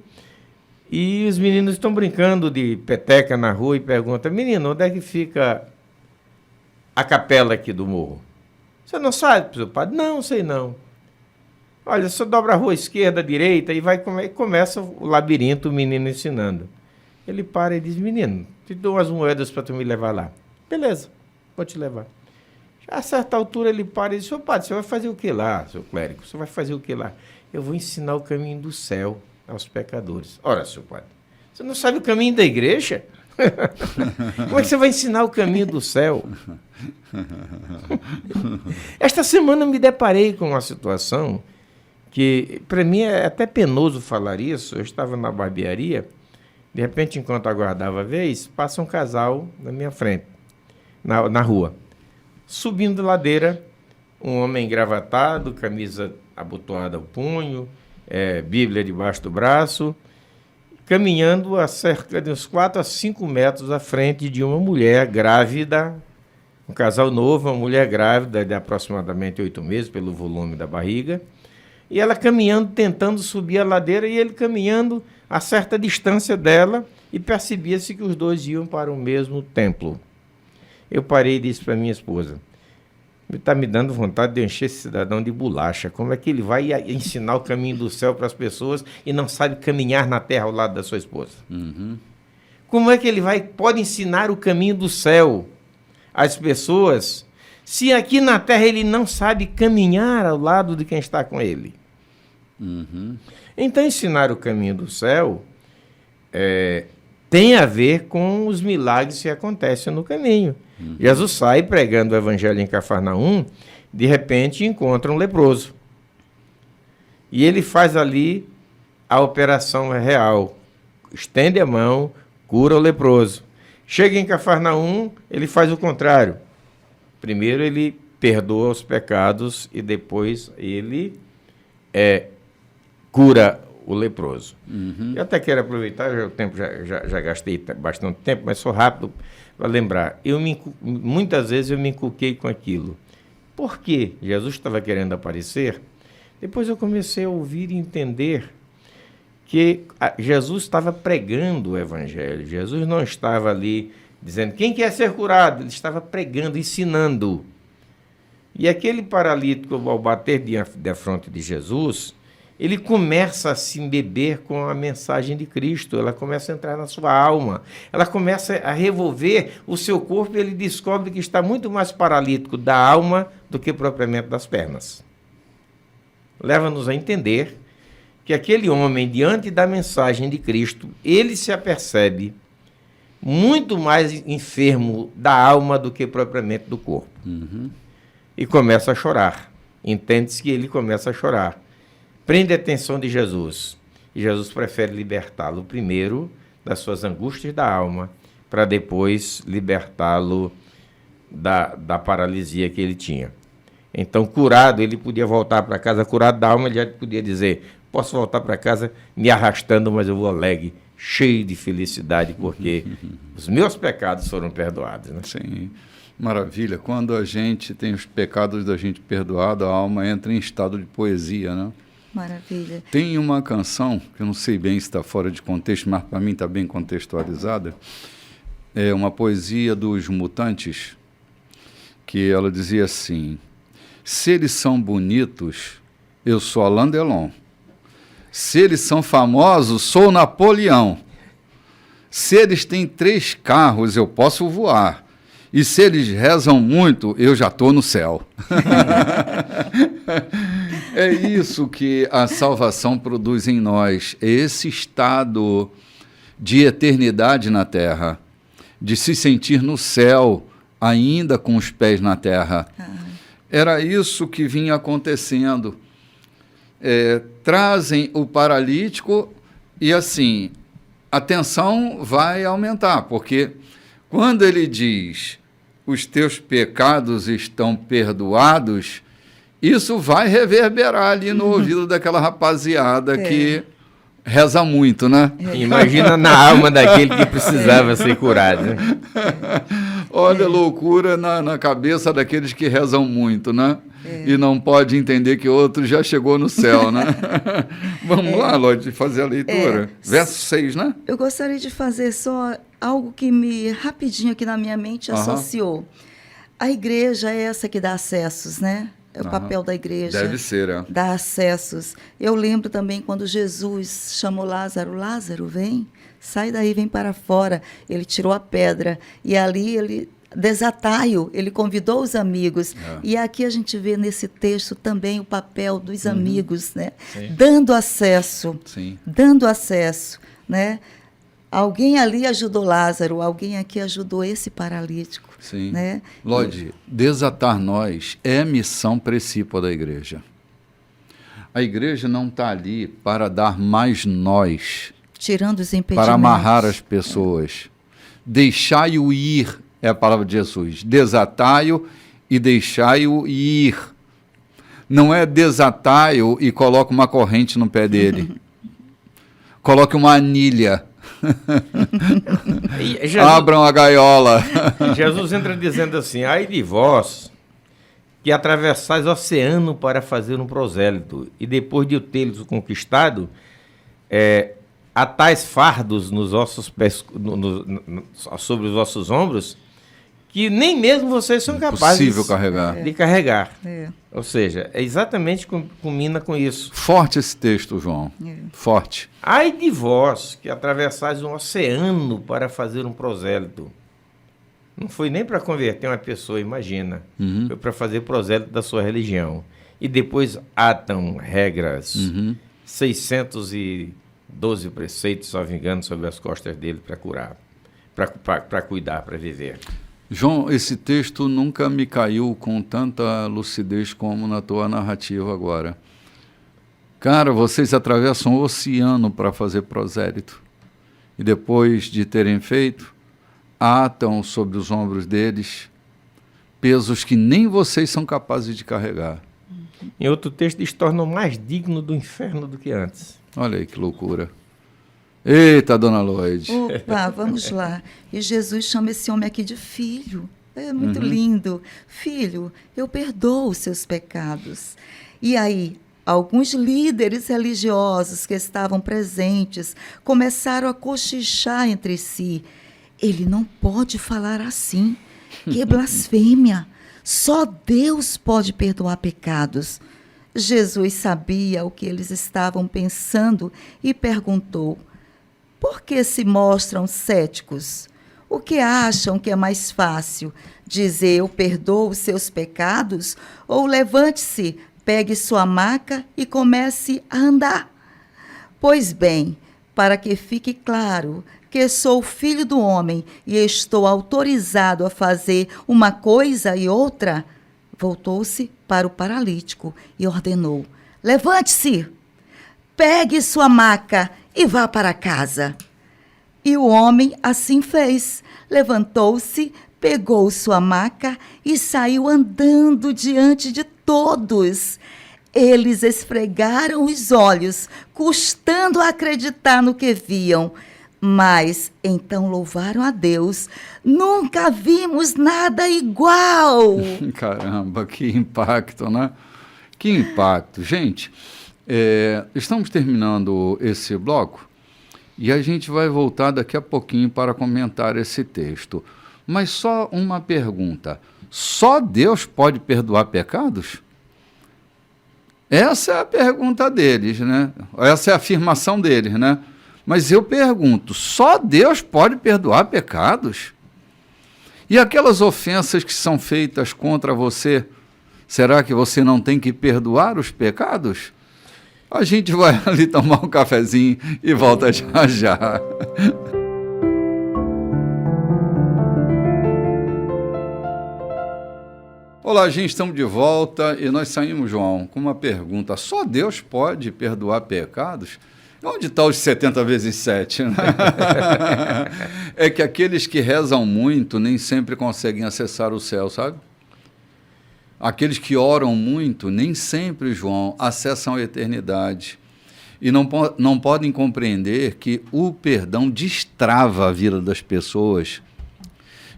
e os meninos estão brincando de peteca na rua e perguntam, menino, onde é que fica a capela aqui do morro? Você não sabe, seu padre? Não, sei não. Olha, você dobra a rua esquerda, direita e começa o labirinto, o menino ensinando. Ele para e diz, menino, te dou umas moedas para tu me levar lá. Beleza, vou te levar. A certa altura ele para e diz, seu padre, você vai fazer o que lá, seu clérigo? Você vai fazer o que lá? Eu vou ensinar o caminho do céu aos pecadores. Ora, seu padre, você não sabe o caminho da igreja? Como é que você vai ensinar o caminho do céu? Esta semana eu me deparei com uma situação que, para mim, é até penoso falar isso. Eu estava na barbearia, de repente, enquanto aguardava a vez, passa um casal na minha frente, na rua. Subindo a ladeira, um homem engravatado, camisa abotoada ao punho, Bíblia debaixo do braço, caminhando a cerca de uns 4 a 5 metros à frente de uma mulher grávida, um casal novo, uma mulher grávida de aproximadamente 8 meses, pelo volume da barriga, e ela caminhando, tentando subir a ladeira, e ele caminhando a certa distância dela, e percebia-se que os dois iam para o mesmo templo. Eu parei e disse para minha esposa, está me dando vontade de encher esse cidadão de bolacha. Como é que ele vai ensinar o caminho do céu para as pessoas e não sabe caminhar na terra ao lado da sua esposa? Como é que ele pode ensinar o caminho do céu às pessoas se aqui na terra ele não sabe caminhar ao lado de quem está com ele? Então, ensinar o caminho do céu tem a ver com os milagres que acontecem no caminho. Jesus sai pregando o evangelho em Cafarnaum, de repente encontra um leproso. E ele faz ali a operação real. Estende a mão, cura o leproso. Chega em Cafarnaum, ele faz o contrário. Primeiro ele perdoa os pecados e depois ele cura o leproso. Eu até quero aproveitar, já gastei bastante tempo, mas sou rápido para lembrar. Muitas vezes eu me inculquei com aquilo. Por que Jesus estava querendo aparecer? Depois eu comecei a ouvir e entender que Jesus estava pregando o evangelho. Jesus não estava ali dizendo, quem quer ser curado? Ele estava pregando, ensinando. E aquele paralítico, ao bater de frente de Jesus, ele começa a se embeber com a mensagem de Cristo, ela começa a entrar na sua alma, ela começa a revolver o seu corpo e ele descobre que está muito mais paralítico da alma do que propriamente das pernas. Leva-nos a entender que aquele homem, diante da mensagem de Cristo, ele se apercebe muito mais enfermo da alma do que propriamente do corpo. E começa a chorar. Entende-se que ele começa a chorar. Prende a atenção de Jesus. E Jesus prefere libertá-lo primeiro das suas angústias da alma, para depois libertá-lo da paralisia que ele tinha. Então, curado, ele podia voltar para casa, curado da alma, ele já podia dizer, posso voltar para casa me arrastando, mas eu vou alegre, cheio de felicidade, porque os meus pecados foram perdoados. Né? Sim, maravilha. Quando a gente tem os pecados da gente perdoados, a alma entra em estado de poesia, né? Maravilha. Tem uma canção, que eu não sei bem se está fora de contexto, mas para mim está bem contextualizada, é uma poesia dos Mutantes, que ela dizia assim: se eles são bonitos, eu sou Alain Delon. Se eles são famosos, sou Napoleão. Se eles têm 3 carros, eu posso voar. E se eles rezam muito, eu já estou no céu. É isso que a salvação produz em nós, é esse estado de eternidade na terra, de se sentir no céu, ainda com os pés na terra. Era isso que vinha acontecendo. Trazem o paralítico e, assim, a tensão vai aumentar, porque quando ele diz os teus pecados estão perdoados, isso vai reverberar ali no ouvido daquela rapaziada que reza muito, né? Imagina na alma daquele que precisava ser curado. Né? Olha a loucura na cabeça daqueles que rezam muito, né? E não pode entender que outro já chegou no céu, né? Vamos lá, Lodi, fazer a leitura. Verso 6, né? Eu gostaria de fazer só algo que rapidinho aqui na minha mente associou. A igreja é essa que dá acessos, né? É o papel da igreja. Deve ser, é. Dar acessos. Eu lembro também quando Jesus chamou Lázaro. Lázaro, vem, sai daí, vem para fora. Ele tirou a pedra. E ali ele, desataio, ele convidou os amigos. E aqui a gente vê nesse texto também o papel dos amigos, né? Dando acesso. Sim. Dando acesso, né? Alguém ali ajudou Lázaro, alguém aqui ajudou esse paralítico. Sim. Né? Lodi, desatar nós é missão principal da igreja. A igreja não está ali para dar mais nós. Tirando os impedimentos. Para amarrar as pessoas. Deixai-o ir, é a palavra de Jesus. Desatai-o e deixai-o ir. Não é desatai-o e coloca uma corrente no pé dele. Coloque uma anilha. Abram a gaiola. Jesus entra dizendo assim: ai de vós que atravessais o oceano para fazer um prosélito, e depois de o tê-los conquistado, atais fardos nos ossos sobre os vossos ombros, que nem mesmo vocês são capazes de carregar. Ou seja, exatamente combina com isso. Forte esse texto, João. Forte. Ai de vós que atravessais um oceano para fazer um prosélito. Não foi nem para converter uma pessoa, imagina. Foi para fazer prosélito da sua religião. E depois atam regras, 612 preceitos, se não me engano, sobre as costas dele para curar, para cuidar, para viver. João, esse texto nunca me caiu com tanta lucidez como na tua narrativa agora. Cara, vocês atravessam o oceano para fazer prosélito. E depois de terem feito, atam sobre os ombros deles pesos que nem vocês são capazes de carregar. Em outro texto, eles tornam mais digno do inferno do que antes. Olha aí que loucura. Eita, dona Lloyd. Opa, vamos lá. E Jesus chama esse homem aqui de filho. É muito lindo. Filho, eu perdoo os seus pecados. E aí, alguns líderes religiosos que estavam presentes começaram a cochichar entre si. Ele não pode falar assim. Que blasfêmia. Só Deus pode perdoar pecados. Jesus sabia o que eles estavam pensando e perguntou: por que se mostram céticos? O que acham que é mais fácil? Dizer eu perdoo os seus pecados? Ou levante-se, pegue sua maca e comece a andar? Pois bem, para que fique claro que sou filho do homem e estou autorizado a fazer uma coisa e outra, voltou-se para o paralítico e ordenou: levante-se, pegue sua maca e vá para casa. E o homem assim fez. Levantou-se, pegou sua maca e saiu andando diante de todos. Eles esfregaram os olhos, custando a acreditar no que viam. Mas então louvaram a Deus. Nunca vimos nada igual. Caramba, que impacto, né? Que impacto. Gente, estamos terminando esse bloco e a gente vai voltar daqui a pouquinho para comentar esse texto. Mas só uma pergunta. Só Deus pode perdoar pecados? Essa é a pergunta deles, né? Essa é a afirmação deles, né? Mas eu pergunto, só Deus pode perdoar pecados? E aquelas ofensas que são feitas contra você, será que você não tem que perdoar os pecados? A gente vai ali tomar um cafezinho e volta já já. Olá, gente, estamos de volta e nós saímos, João, com uma pergunta. Só Deus pode perdoar pecados? Onde está os 70 vezes 7? Né? É que aqueles que rezam muito nem sempre conseguem acessar o céu, sabe? Aqueles que oram muito nem sempre, João, acessam a eternidade. E não podem compreender que o perdão destrava a vida das pessoas.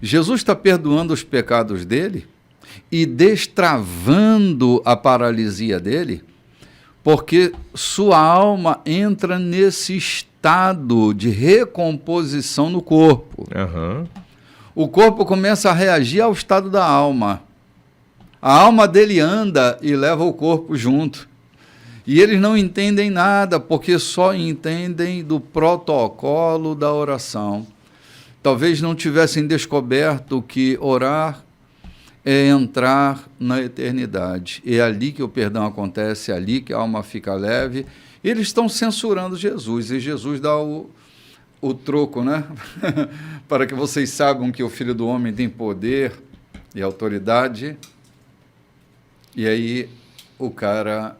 Jesus está perdoando os pecados dele e destravando a paralisia dele, porque sua alma entra nesse estado de recomposição no corpo. Uhum. O corpo começa a reagir ao estado da alma. A alma dele anda e leva o corpo junto. E eles não entendem nada, porque só entendem do protocolo da oração. Talvez não tivessem descoberto que orar é entrar na eternidade. É ali que o perdão acontece, é ali que a alma fica leve. Eles estão censurando Jesus, e Jesus dá o troco, né? Para que vocês saibam que o Filho do Homem tem poder e autoridade. E aí o cara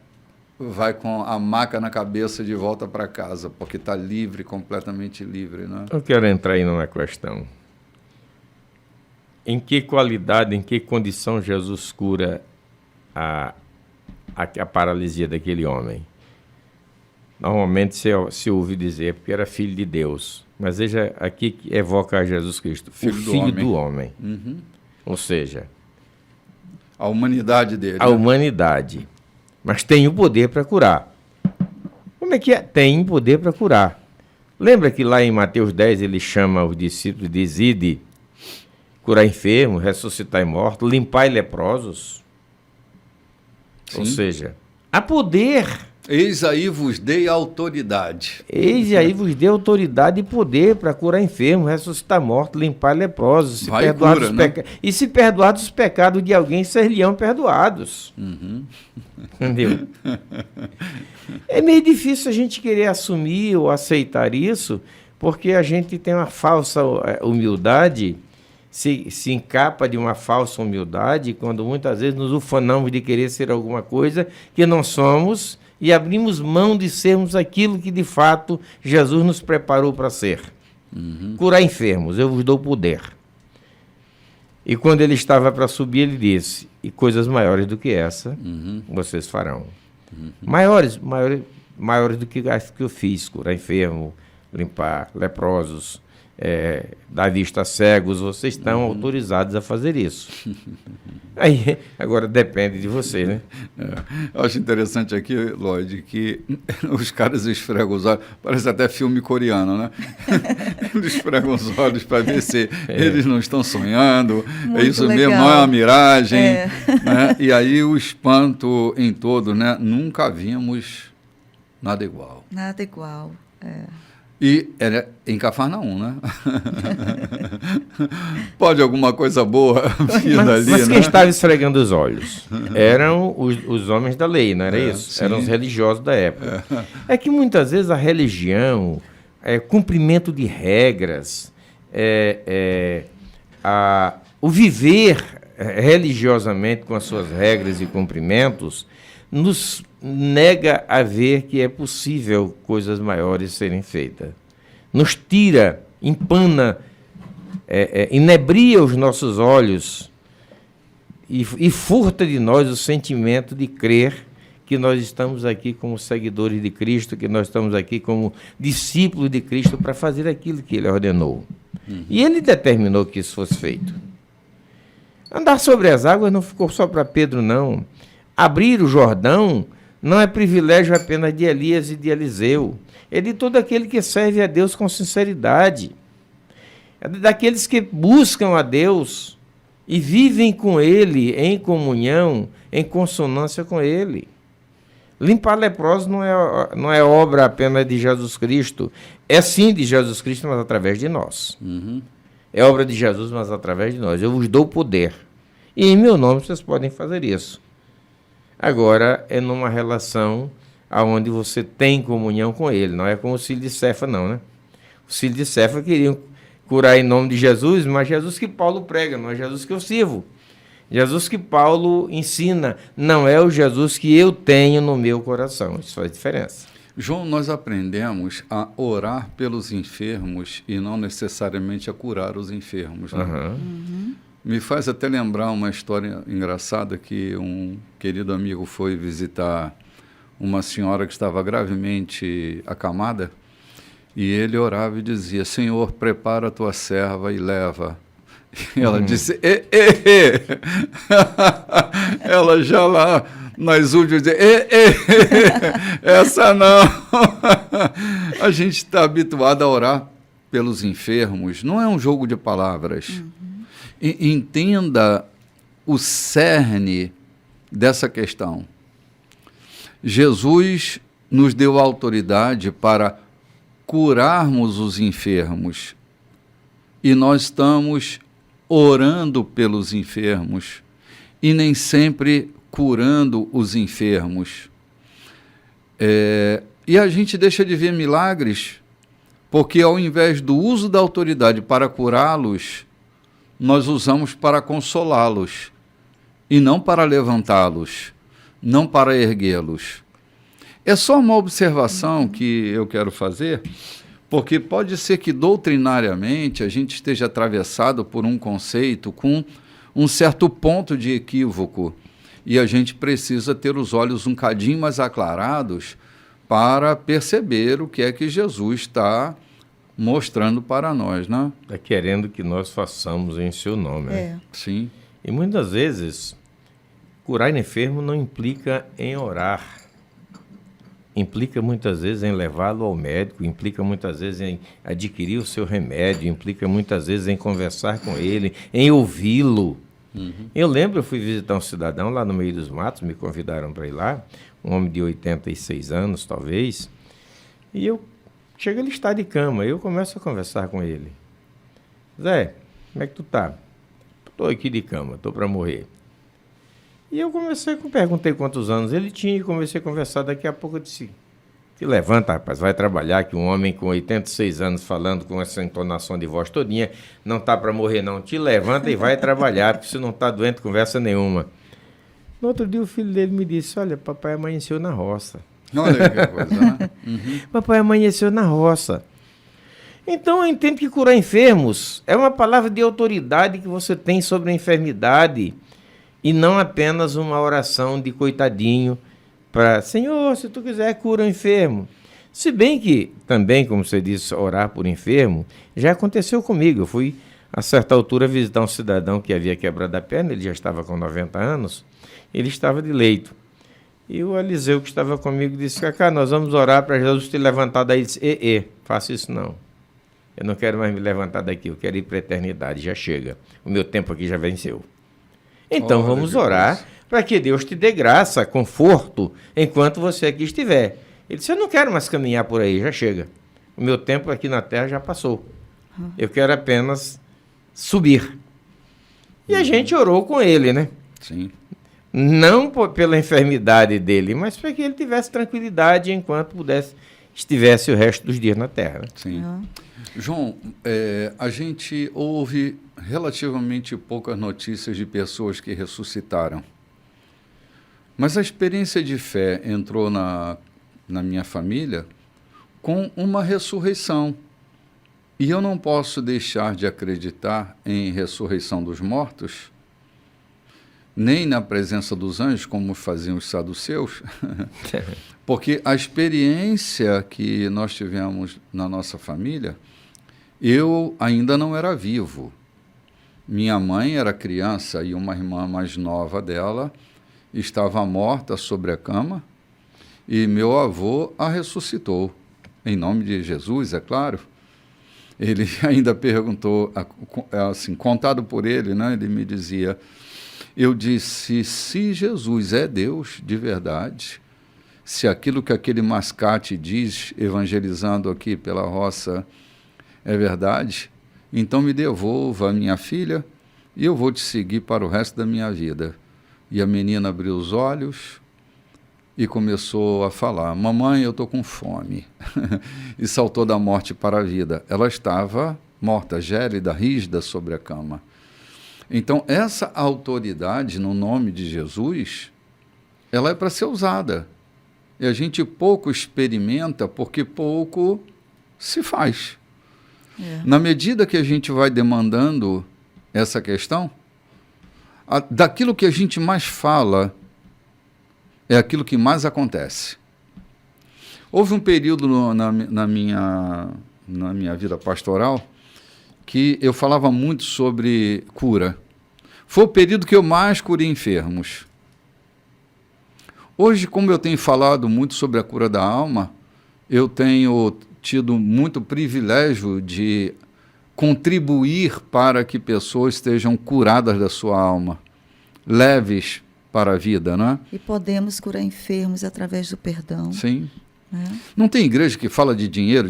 vai com a maca na cabeça de volta para casa, porque está livre, completamente livre, né? Eu quero entrar aí numa questão. Em que qualidade, em que condição Jesus cura a paralisia daquele homem? Normalmente se ouve dizer porque era filho de Deus, mas veja aqui que evoca Jesus Cristo, filho do homem. Uhum. Ou seja, a humanidade dele. A humanidade. Mas tem o poder para curar. Como é que é? Tem poder para curar. Lembra que lá em Mateus 10 ele chama os discípulos de Ide, curar enfermos, ressuscitar mortos, limpar leprosos? Sim. Ou seja, há poder. Eis aí vos dei autoridade. Eis aí vos dei autoridade e poder para curar enfermos, ressuscitar mortos, limpar leprosos. Se perdoar cura, né? E se perdoar os pecados de alguém, seriam perdoados. Uhum. Entendeu? É meio difícil a gente querer assumir ou aceitar isso, porque a gente tem uma falsa humildade, se encapa de uma falsa humildade, quando muitas vezes nos ufanamos de querer ser alguma coisa que não somos, e abrimos mão de sermos aquilo que de fato Jesus nos preparou para ser. Uhum. Curar enfermos, eu vos dou poder. E quando ele estava para subir, ele disse, e coisas maiores do que essa, vocês farão. Uhum. Maiores do que as que eu fiz, curar enfermo, limpar leprosos, dar vista a cegos, vocês estão autorizados a fazer isso. Aí, agora depende de você, né? Eu acho interessante aqui, Lloyd, que os caras esfregam os olhos, parece até filme coreano, né? Eles esfregam os olhos para ver se eles não estão sonhando, muito é isso legal. Mesmo, não é uma miragem. Né? E aí o espanto em todo, né? Nunca vimos nada igual. Nada igual, E era em Cafarnaum, né? Pode alguma coisa boa vir dali, mas quem né? estava esfregando os olhos? Eram os homens da lei, não era isso? Sim. Eram os religiosos da época. É que muitas vezes a religião, cumprimento de regras, o viver religiosamente com as suas regras e cumprimentos, nos nega a ver que é possível coisas maiores serem feitas. Nos tira, empana, inebria os nossos olhos e furta de nós o sentimento de crer que nós estamos aqui como seguidores de Cristo, que nós estamos aqui como discípulos de Cristo para fazer aquilo que Ele ordenou. E Ele determinou que isso fosse feito. Andar sobre as águas não ficou só para Pedro, não. Abrir o Jordão não é privilégio apenas de Elias e de Eliseu. É de todo aquele que serve a Deus com sinceridade. É daqueles que buscam a Deus e vivem com Ele em comunhão, em consonância com Ele. Limpar leprosos não é obra apenas de Jesus Cristo. É sim de Jesus Cristo, mas através de nós. É obra de Jesus, mas através de nós. Eu vos dou poder. E em meu nome vocês podem fazer isso. Agora, é numa relação onde você tem comunhão com Ele. Não é como os filhos de Cefa, não, né? Os filhos de Cefa queriam curar em nome de Jesus, mas Jesus que Paulo prega, não é Jesus que eu sirvo. Jesus que Paulo ensina, não é o Jesus que eu tenho no meu coração. Isso faz diferença. João, nós aprendemos a orar pelos enfermos e não necessariamente a curar os enfermos. Né? Me faz até lembrar uma história engraçada que um querido amigo foi visitar uma senhora que estava gravemente acamada e ele orava e dizia: Senhor, prepara a tua serva e leva. E ela disse, ela já lá nas últimas dizia, essa não. A gente está habituado a orar pelos enfermos, não é um jogo de palavras. Entenda o cerne dessa questão. Jesus nos deu autoridade para curarmos os enfermos e nós estamos orando pelos enfermos e nem sempre curando os enfermos. E a gente deixa de ver milagres porque, ao invés do uso da autoridade para curá-los, nós usamos para consolá-los e não para levantá-los, não para erguê-los. É só uma observação que eu quero fazer, porque pode ser que doutrinariamente a gente esteja atravessado por um conceito com um certo ponto de equívoco e a gente precisa ter os olhos um cadinho mais aclarados para perceber o que é que Jesus está mostrando para nós, né? Está querendo que nós façamos em seu nome. Né? Sim. E muitas vezes, curar enfermo não implica em orar. Implica muitas vezes em levá-lo ao médico, implica muitas vezes em adquirir o seu remédio, implica muitas vezes em conversar com ele, em ouvi-lo. Eu lembro, eu fui visitar um cidadão lá no meio dos matos, me convidaram para ir lá, um homem de 86 anos, talvez, e eu chego, ele está de cama, eu começo a conversar com ele. Zé, como é que tu tá? Estou aqui de cama, estou para morrer. E eu perguntei quantos anos ele tinha e comecei a conversar. Daqui a pouco eu disse, te levanta, rapaz, vai trabalhar, que um homem com 86 anos falando com essa entonação de voz todinha, não está para morrer não, te levanta e vai trabalhar, porque se não está doente, conversa nenhuma. No outro dia o filho dele me disse, olha, papai amanheceu na roça. Olha que coisa, né? Papai amanheceu na roça. Então eu entendo que curar enfermos é uma palavra de autoridade que você tem sobre a enfermidade, e não apenas uma oração de coitadinho para, Senhor, se tu quiser, cura o enfermo. Se bem que, também, como você disse, orar por enfermo, já aconteceu comigo. Eu fui, a certa altura, visitar um cidadão que havia quebrado a perna, ele já estava com 90 anos, ele estava de leito. E o Eliseu, que estava comigo, disse, Cacá, nós vamos orar para Jesus te levantar daí. Ele disse, faça isso não. Eu não quero mais me levantar daqui, eu quero ir para a eternidade, já chega. O meu tempo aqui já venceu. Então vamos orar para que Deus te dê graça, conforto, enquanto você aqui estiver. Ele disse, eu não quero mais caminhar por aí, já chega. O meu tempo aqui na terra já passou. Eu quero apenas subir. E a gente orou com ele, né? Sim. Não pela enfermidade dele, mas para que ele tivesse tranquilidade enquanto estivesse o resto dos dias na terra. Né? Sim. João, a gente ouve relativamente poucas notícias de pessoas que ressuscitaram. Mas a experiência de fé entrou na minha família com uma ressurreição. E eu não posso deixar de acreditar em ressurreição dos mortos nem na presença dos anjos, como faziam os saduceus, porque a experiência que nós tivemos na nossa família, eu ainda não era vivo. Minha mãe era criança e uma irmã mais nova dela estava morta sobre a cama e meu avô a ressuscitou. Em nome de Jesus, é claro. Ele ainda perguntou, assim, contado por ele, né, ele me dizia, eu disse, se Jesus é Deus de verdade, se aquilo que aquele mascate diz, evangelizando aqui pela roça, é verdade, então me devolva a minha filha e eu vou te seguir para o resto da minha vida. E a menina abriu os olhos e começou a falar, mamãe, eu estou com fome. E saltou da morte para a vida. Ela estava morta, gélida, rígida sobre a cama. Então, essa autoridade no nome de Jesus, ela é para ser usada. E a gente pouco experimenta porque pouco se faz. Na medida que a gente vai demandando essa questão, daquilo que a gente mais fala é aquilo que mais acontece. Houve um período na minha vida pastoral que eu falava muito sobre cura. Foi o período que eu mais curei enfermos. Hoje, como eu tenho falado muito sobre a cura da alma, eu tenho tido muito privilégio de contribuir para que pessoas estejam curadas da sua alma, leves para a vida, não é? E podemos curar enfermos através do perdão. Sim. Não tem igreja que fala de dinheiro?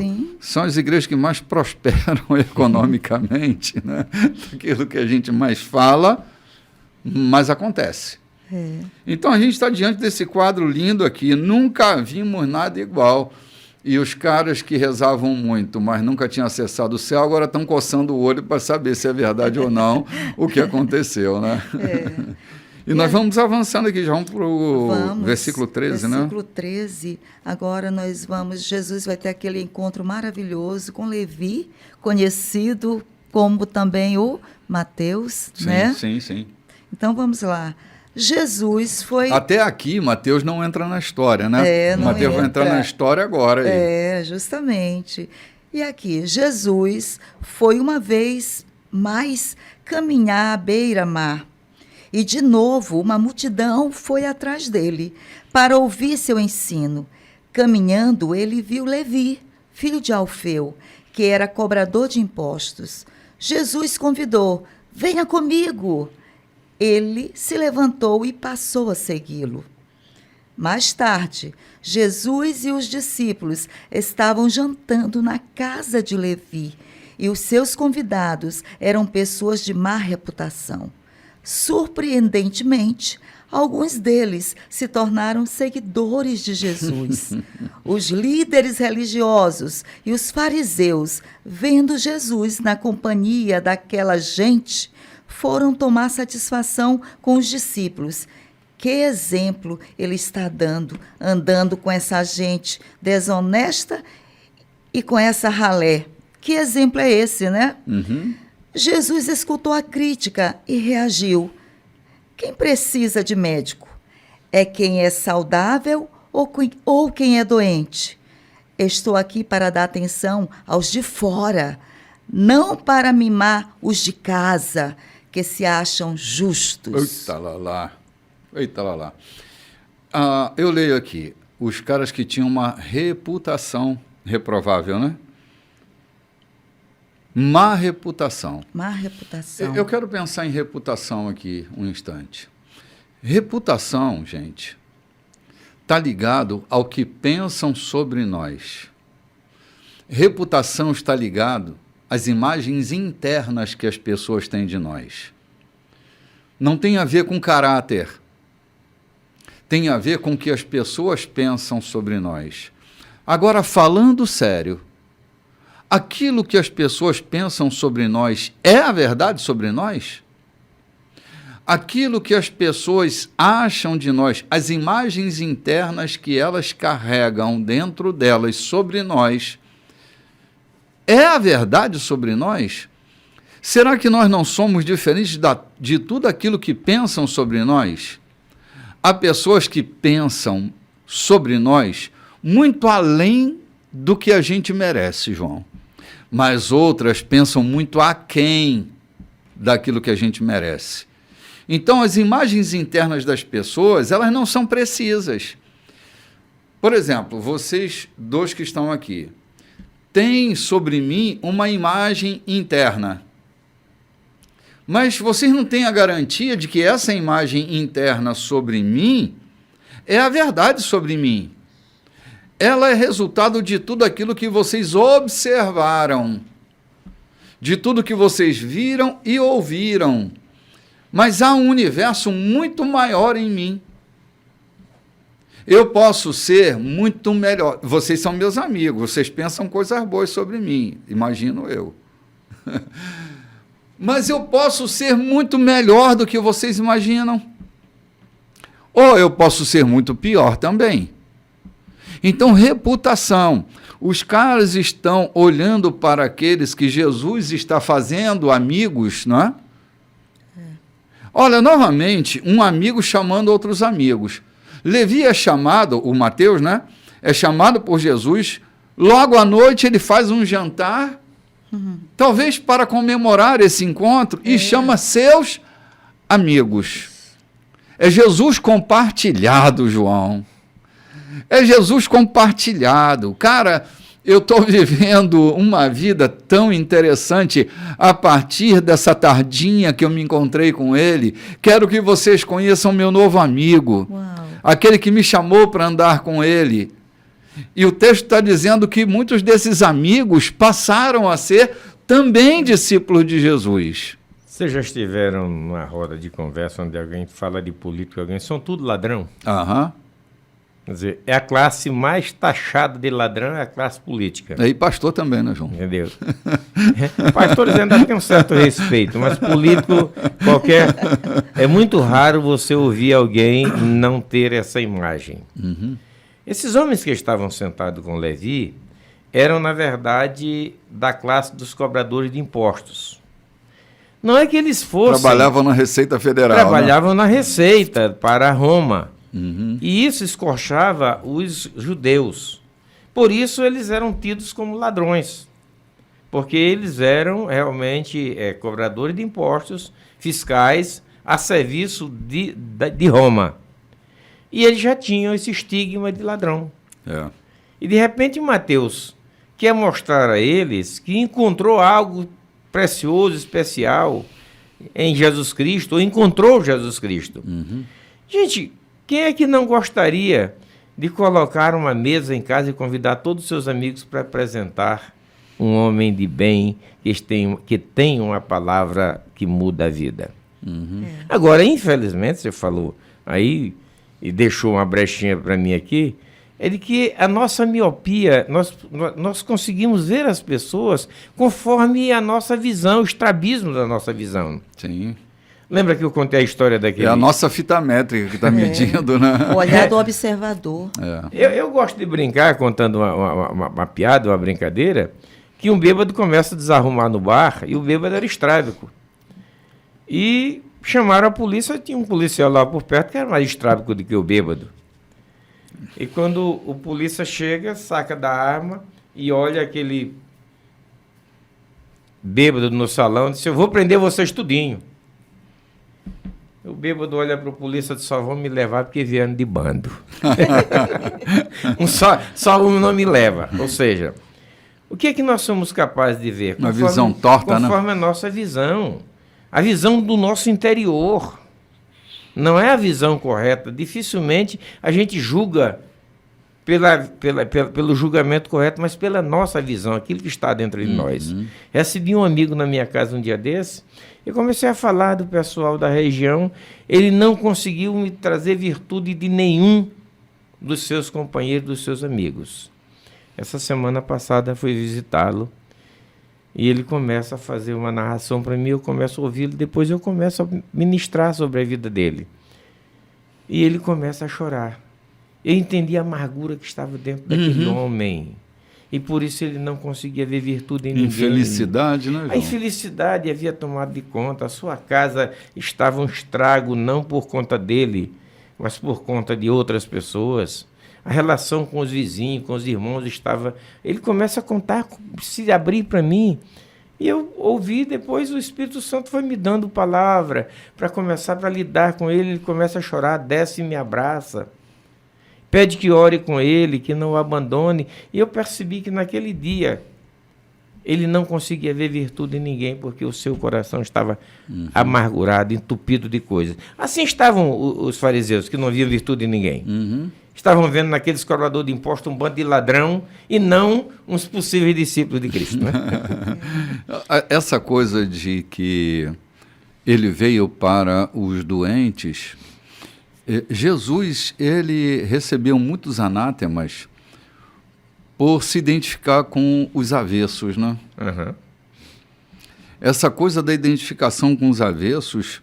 Sim. São as igrejas que mais prosperam economicamente, né? Aquilo que a gente mais fala, mais acontece. Então a gente está diante desse quadro lindo aqui, nunca vimos nada igual. E os caras que rezavam muito, mas nunca tinham acessado o céu, agora estão coçando o olho para saber se é verdade ou não o que aconteceu, né? E nós vamos avançando aqui, já vamos para o versículo 13, né? Versículo 13, agora nós vamos, Jesus vai ter aquele encontro maravilhoso com Levi, conhecido como também o Mateus, sim, né? Sim. Então vamos lá. Jesus foi... Até aqui, Mateus não entra na história, né? Mateus vai entrar na história agora. Justamente. E aqui, Jesus foi uma vez mais caminhar à beira-mar. E, de novo, uma multidão foi atrás dele para ouvir seu ensino. Caminhando, ele viu Levi, filho de Alfeu, que era cobrador de impostos. Jesus convidou, venha comigo. Ele se levantou e passou a segui-lo. Mais tarde, Jesus e os discípulos estavam jantando na casa de Levi, e os seus convidados eram pessoas de má reputação. Surpreendentemente, alguns deles se tornaram seguidores de Jesus. Os líderes religiosos e os fariseus, vendo Jesus na companhia daquela gente, foram tomar satisfação com os discípulos. Que exemplo ele está dando, andando com essa gente desonesta e com essa ralé. Que exemplo é esse, né? Jesus escutou a crítica e reagiu. Quem precisa de médico? É quem é saudável ou quem é doente? Estou aqui para dar atenção aos de fora, não para mimar os de casa, que se acham justos. Eita lá. Eu leio aqui, os caras que tinham uma reputação reprovável, né? Má reputação. Má reputação. Eu quero pensar em reputação aqui um instante. Reputação, gente, está ligado ao que pensam sobre nós. Reputação está ligado às imagens internas que as pessoas têm de nós. Não tem a ver com caráter. Tem a ver com o que as pessoas pensam sobre nós. Agora, falando sério, aquilo que as pessoas pensam sobre nós é a verdade sobre nós? Aquilo que as pessoas acham de nós, as imagens internas que elas carregam dentro delas sobre nós, é a verdade sobre nós? Será que nós não somos diferentes de tudo aquilo que pensam sobre nós? Há pessoas que pensam sobre nós muito além do que a gente merece, João. Mas outras pensam muito aquém daquilo que a gente merece. Então, as imagens internas das pessoas, elas não são precisas. Por exemplo, vocês dois que estão aqui, têm sobre mim uma imagem interna. Mas vocês não têm a garantia de que essa imagem interna sobre mim é a verdade sobre mim. Ela é resultado de tudo aquilo que vocês observaram, de tudo que vocês viram e ouviram. Mas há um universo muito maior em mim. Eu posso ser muito melhor. Vocês são meus amigos, vocês pensam coisas boas sobre mim, imagino eu. Mas eu posso ser muito melhor do que vocês imaginam. Ou eu posso ser muito pior também. Então, reputação. Os caras estão olhando para aqueles que Jesus está fazendo amigos, não é? Olha, novamente, um amigo chamando outros amigos. Levi é chamado, o Mateus, né? É chamado por Jesus. Logo à noite ele faz um jantar, talvez para comemorar esse encontro, e chama seus amigos. É Jesus compartilhado, João. É Jesus compartilhado. Cara, eu estou vivendo uma vida tão interessante a partir dessa tardinha que eu me encontrei com ele. Quero que vocês conheçam meu novo amigo. Uau. Aquele que me chamou para andar com ele. E o texto está dizendo que muitos desses amigos passaram a ser também discípulos de Jesus. Vocês já estiveram numa roda de conversa onde alguém fala de político, alguém são tudo ladrão? Aham. Quer dizer, é a classe mais taxada de ladrão, é a classe política. E pastor também, né, João? Entendeu? Pastores ainda têm um certo respeito, mas político qualquer... É muito raro você ouvir alguém não ter essa imagem. Uhum. Esses homens que estavam sentados com Levi eram, na verdade, da classe dos cobradores de impostos. Não é que eles fossem... Trabalhavam na Receita Federal. Trabalhavam na Receita para Roma. Uhum. E isso escorchava os judeus. Por isso eles eram tidos como ladrões, porque eles eram realmente cobradores de impostos fiscais a serviço de Roma. E eles já tinham esse estigma de ladrão. É. E de repente Mateus quer mostrar a eles que encontrou algo precioso, especial em Jesus Cristo, ou encontrou Jesus Cristo. Uhum. Gente, quem é que não gostaria de colocar uma mesa em casa e convidar todos os seus amigos para apresentar um homem de bem que tem uma palavra que muda a vida? Uhum. Agora, infelizmente, você falou aí e deixou uma brechinha para mim aqui, é de que a nossa miopia, nós conseguimos ver as pessoas conforme a nossa visão, o estrabismo da nossa visão. Sim. Lembra que eu contei a história daquele... É a nossa fita métrica que está medindo, né? O olhar do observador. Eu gosto de brincar, contando uma piada, uma brincadeira, que um bêbado começa a desarrumar no bar, e o bêbado era estrábico. E chamaram a polícia, tinha um policial lá por perto que era mais estrábico do que o bêbado. E quando o polícia chega, saca da arma e olha aquele bêbado no salão e diz: eu vou prender vocês tudinho. O bêbado olha para o polícia e diz: só vão me levar porque vieram de bando. Só um não me leva. Ou seja, o que é que nós somos capazes de ver? Uma visão torta, né? Conforme a nossa visão. A visão do nosso interior. Não é a visão correta. Dificilmente a gente julga pelo julgamento correto, mas pela nossa visão, aquilo que está dentro de nós. Recebi um amigo na minha casa um dia desse, eu comecei a falar do pessoal da região, ele não conseguiu me trazer virtude de nenhum dos seus companheiros, dos seus amigos. Essa semana passada fui visitá-lo, e ele começa a fazer uma narração para mim, eu começo a ouvi-lo, depois eu começo a ministrar sobre a vida dele. E ele começa a chorar. Eu entendi a amargura que estava dentro daquele homem. e por isso ele não conseguia ver virtude em ninguém. Infelicidade, né, João? A infelicidade havia tomado de conta. A sua casa estava um estrago, não por conta dele, mas por conta de outras pessoas. A relação com os vizinhos, com os irmãos estava... Ele começa a contar, se abrir para mim. E eu ouvi, depois o Espírito Santo foi me dando palavra para começar a lidar com ele. Ele começa a chorar, desce e me abraça. Pede que ore com ele, que não o abandone. E eu percebi que naquele dia ele não conseguia ver virtude em ninguém, porque o seu coração estava amargurado, entupido de coisas. Assim estavam os fariseus, que não viam virtude em ninguém. Estavam vendo naqueles cobradores de impostos um bando de ladrão e não uns possíveis discípulos de Cristo. Né? Essa coisa de que ele veio para os doentes... Jesus, ele recebeu muitos anátemas por se identificar com os avessos, né? Uhum. Essa coisa da identificação com os avessos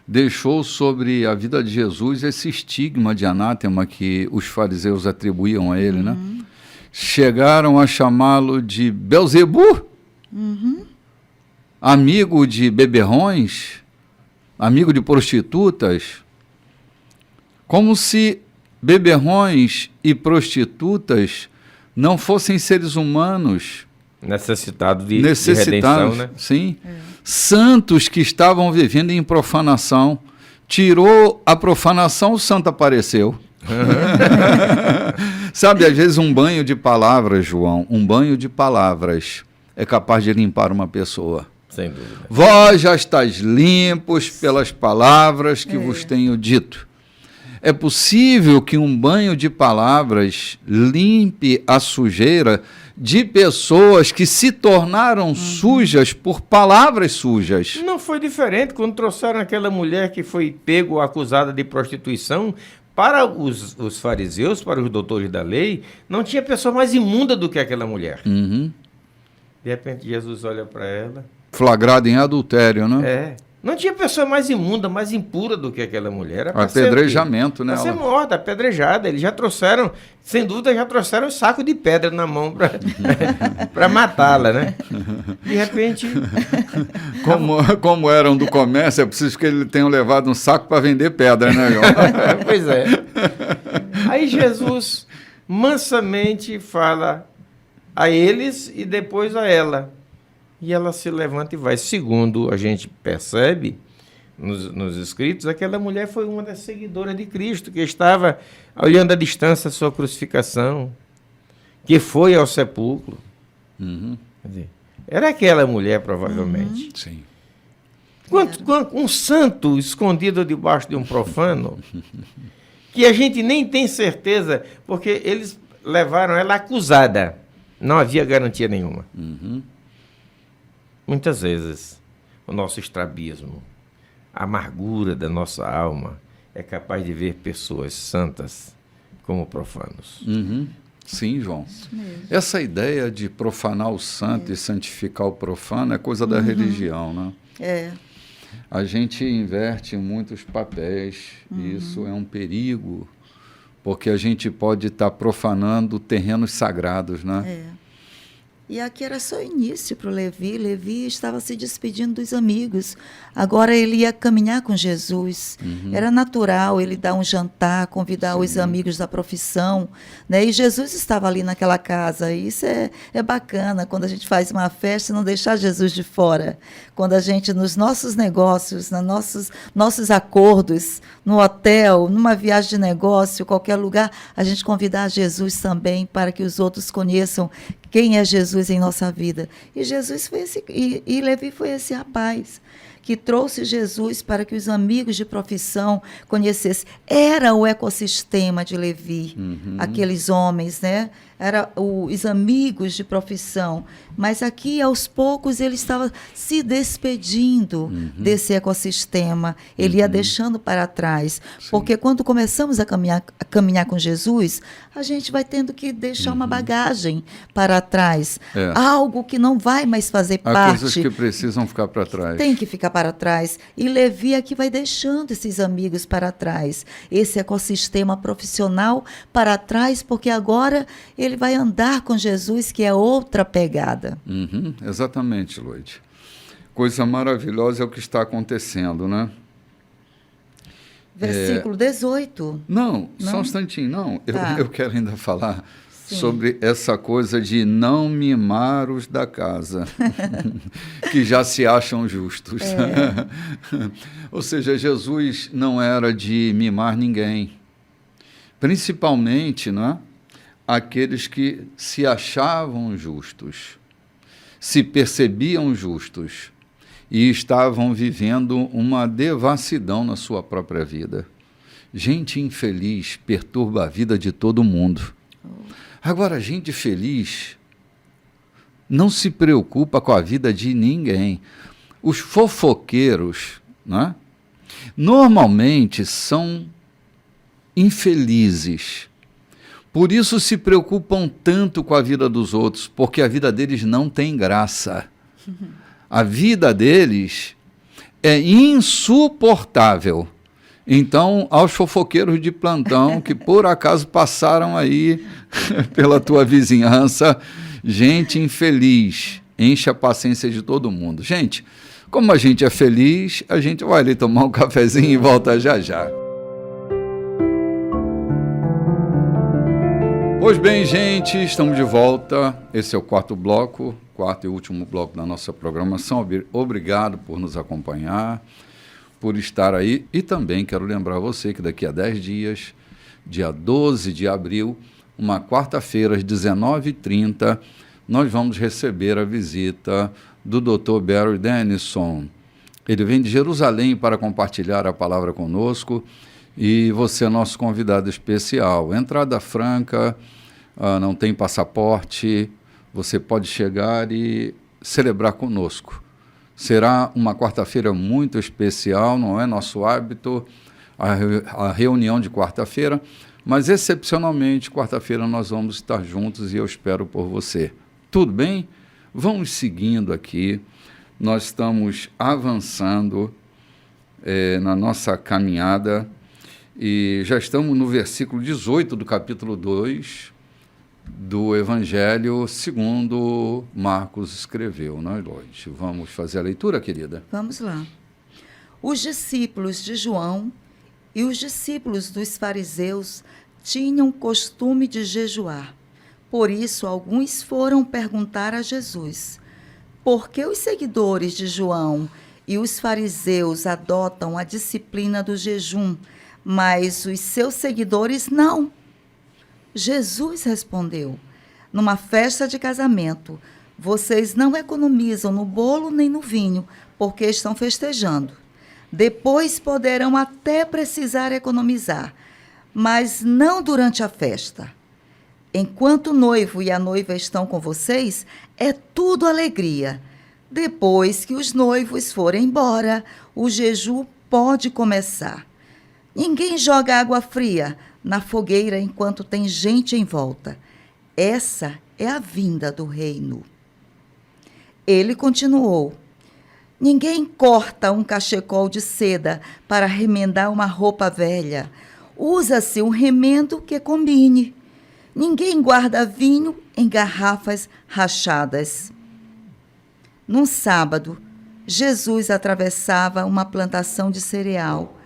deixou sobre a vida de Jesus esse estigma de anátema que os fariseus atribuíam a ele, né? Chegaram a chamá-lo de Belzebu, amigo de beberrões, amigo de prostitutas, como se beberrões e prostitutas não fossem seres humanos necessitados de redenção, né? Sim. Santos que estavam vivendo em profanação. Tirou a profanação, o santo apareceu. Sabe, às vezes um banho de palavras, João, um banho de palavras é capaz de limpar uma pessoa. Sem dúvida. Vós já estáis limpos pelas palavras que vos tenho dito. É possível que um banho de palavras limpe a sujeira de pessoas que se tornaram sujas por palavras sujas. Não foi diferente quando trouxeram aquela mulher que foi pego acusada de prostituição. Para os fariseus, para os doutores da lei, não tinha pessoa mais imunda do que aquela mulher. De repente Jesus olha para ela. Flagrada em adultério, né? Não tinha pessoa mais imunda, mais impura do que aquela mulher. Apedrejamento, né? Para ser morta, apedrejada. Eles já trouxeram, sem dúvida, um saco de pedra na mão para matá-la, né? De repente... Como eram do comércio, é preciso que eles tenham levado um saco para vender pedra, né, João? Pois é. Aí Jesus mansamente fala a eles e depois a ela. E ela se levanta e vai. Segundo a gente percebe nos escritos, aquela mulher foi uma das seguidoras de Cristo, que estava olhando à distância a sua crucificação, que foi ao sepulcro. Quer dizer, era aquela mulher, provavelmente. Sim. Um santo escondido debaixo de um profano, que a gente nem tem certeza, porque eles levaram ela acusada. Não havia garantia nenhuma. Muitas vezes, o nosso estrabismo, a amargura da nossa alma, é capaz de ver pessoas santas como profanos. Sim, João. Essa ideia de profanar o santo e santificar o profano é coisa da religião, né? A gente inverte muitos papéis, e isso é um perigo, porque a gente pode estar profanando terrenos sagrados, né? E aqui era só início para o Levi. Levi estava se despedindo dos amigos. Agora ele ia caminhar com Jesus. Era natural ele dar um jantar, convidar os amigos da profissão, né? E Jesus estava ali naquela casa. E isso é bacana, quando a gente faz uma festa, não deixar Jesus de fora. Quando a gente, nos nossos negócios, nos nossos acordos, no hotel, numa viagem de negócio, qualquer lugar, a gente convidar Jesus também para que os outros conheçam quem é Jesus em nossa vida. E Jesus foi e Levi foi esse rapaz que trouxe Jesus para que os amigos de profissão conhecessem. Era o ecossistema de Levi, aqueles homens, né? Eram os amigos de profissão. Mas aqui, aos poucos, ele estava se despedindo desse ecossistema. Ele ia deixando para trás. Sim. Porque quando começamos a caminhar com Jesus, a gente vai tendo que deixar uma bagagem para trás. Algo que não vai mais fazer parte. Há coisas que precisam ficar para trás. Tem que ficar para trás. E Levi aqui vai deixando esses amigos para trás. Esse ecossistema profissional para trás, porque agora ele vai andar com Jesus, que é outra pegada. Exatamente, Loide. Coisa maravilhosa é o que está acontecendo, né? Versículo 18. Não, só um instantinho, não. Eu quero ainda falar sobre essa coisa de não mimar os da casa, que já se acham justos. Ou seja, Jesus não era de mimar ninguém, principalmente, né, aqueles que se achavam justos, se percebiam justos e estavam vivendo uma devassidão na sua própria vida. Gente infeliz perturba a vida de todo mundo. Agora, gente feliz não se preocupa com a vida de ninguém. Os fofoqueiros, né, normalmente são infelizes. Por isso se preocupam tanto com a vida dos outros, porque a vida deles não tem graça. A vida deles é insuportável. Então, aos fofoqueiros de plantão que por acaso passaram aí pela tua vizinhança, gente infeliz, enche a paciência de todo mundo. Gente, como a gente é feliz, a gente vai ali tomar um cafezinho e volta já já. Pois bem, gente, estamos de volta. Esse é o quarto e último bloco da nossa programação. Obrigado por nos acompanhar, por estar aí. E também quero lembrar você que daqui a 10 dias, dia 12 de abril, uma quarta-feira, às 19h30, nós vamos receber a visita do Dr. Barry Dennison. Ele vem de Jerusalém para compartilhar a palavra conosco e você é nosso convidado especial. Entrada franca, não tem passaporte, você pode chegar e celebrar conosco. Será uma quarta-feira muito especial, não é nosso hábito a reunião de quarta-feira, mas excepcionalmente quarta-feira nós vamos estar juntos e eu espero por você. Tudo bem? Vamos seguindo aqui, nós estamos avançando na nossa caminhada e já estamos no versículo 18 do capítulo 2 do Evangelho segundo Marcos escreveu, né, Loide? Vamos fazer a leitura, querida? Vamos lá. Os discípulos de João e os discípulos dos fariseus tinham costume de jejuar. Por isso, alguns foram perguntar a Jesus: por que os seguidores de João e os fariseus adotam a disciplina do jejum, mas os seus seguidores não? Jesus respondeu: numa festa de casamento, vocês não economizam no bolo nem no vinho, porque estão festejando. Depois poderão até precisar economizar, mas não durante a festa. Enquanto o noivo e a noiva estão com vocês, é tudo alegria. Depois que os noivos forem embora, o jejum pode começar. Ninguém joga água fria na fogueira enquanto tem gente em volta. Essa é a vinda do reino. Ele continuou: ninguém corta um cachecol de seda para remendar uma roupa velha. Usa-se um remendo que combine. Ninguém guarda vinho em garrafas rachadas. Num sábado, Jesus atravessava uma plantação de cereal.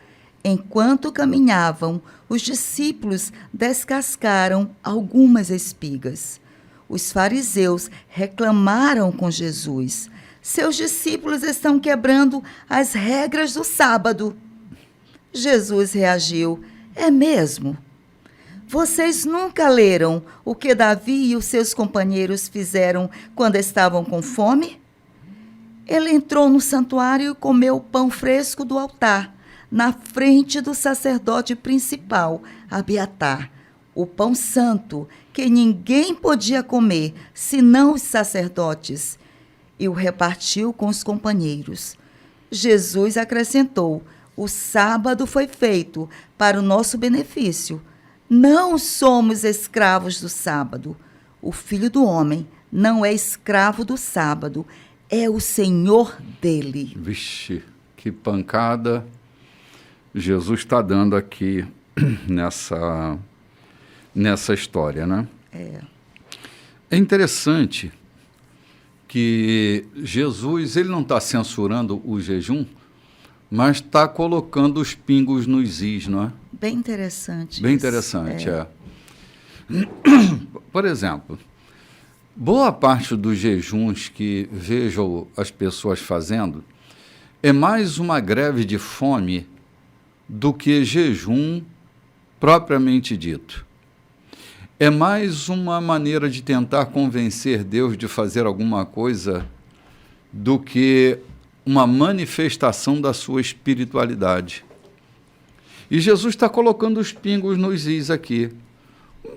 Enquanto caminhavam, os discípulos descascaram algumas espigas. Os fariseus reclamaram com Jesus: seus discípulos estão quebrando as regras do sábado. Jesus reagiu: é mesmo? Vocês nunca leram o que Davi e os seus companheiros fizeram quando estavam com fome? Ele entrou no santuário e comeu o pão fresco do altar, na frente do sacerdote principal, Abiatar, o pão santo que ninguém podia comer, senão os sacerdotes, e o repartiu com os companheiros. Jesus acrescentou: o sábado foi feito para o nosso benefício. Não somos escravos do sábado. O Filho do Homem não é escravo do sábado, é o Senhor dele. Vixe, que pancada Jesus está dando aqui nessa história, né? É interessante que Jesus ele não está censurando o jejum, mas está colocando os pingos nos is, não é? Bem interessante. Bem isso. interessante, é. Por exemplo, boa parte dos jejuns que vejo as pessoas fazendo é mais uma greve de fome do que jejum propriamente dito. É mais uma maneira de tentar convencer Deus de fazer alguma coisa do que uma manifestação da sua espiritualidade. E Jesus está colocando os pingos nos is aqui.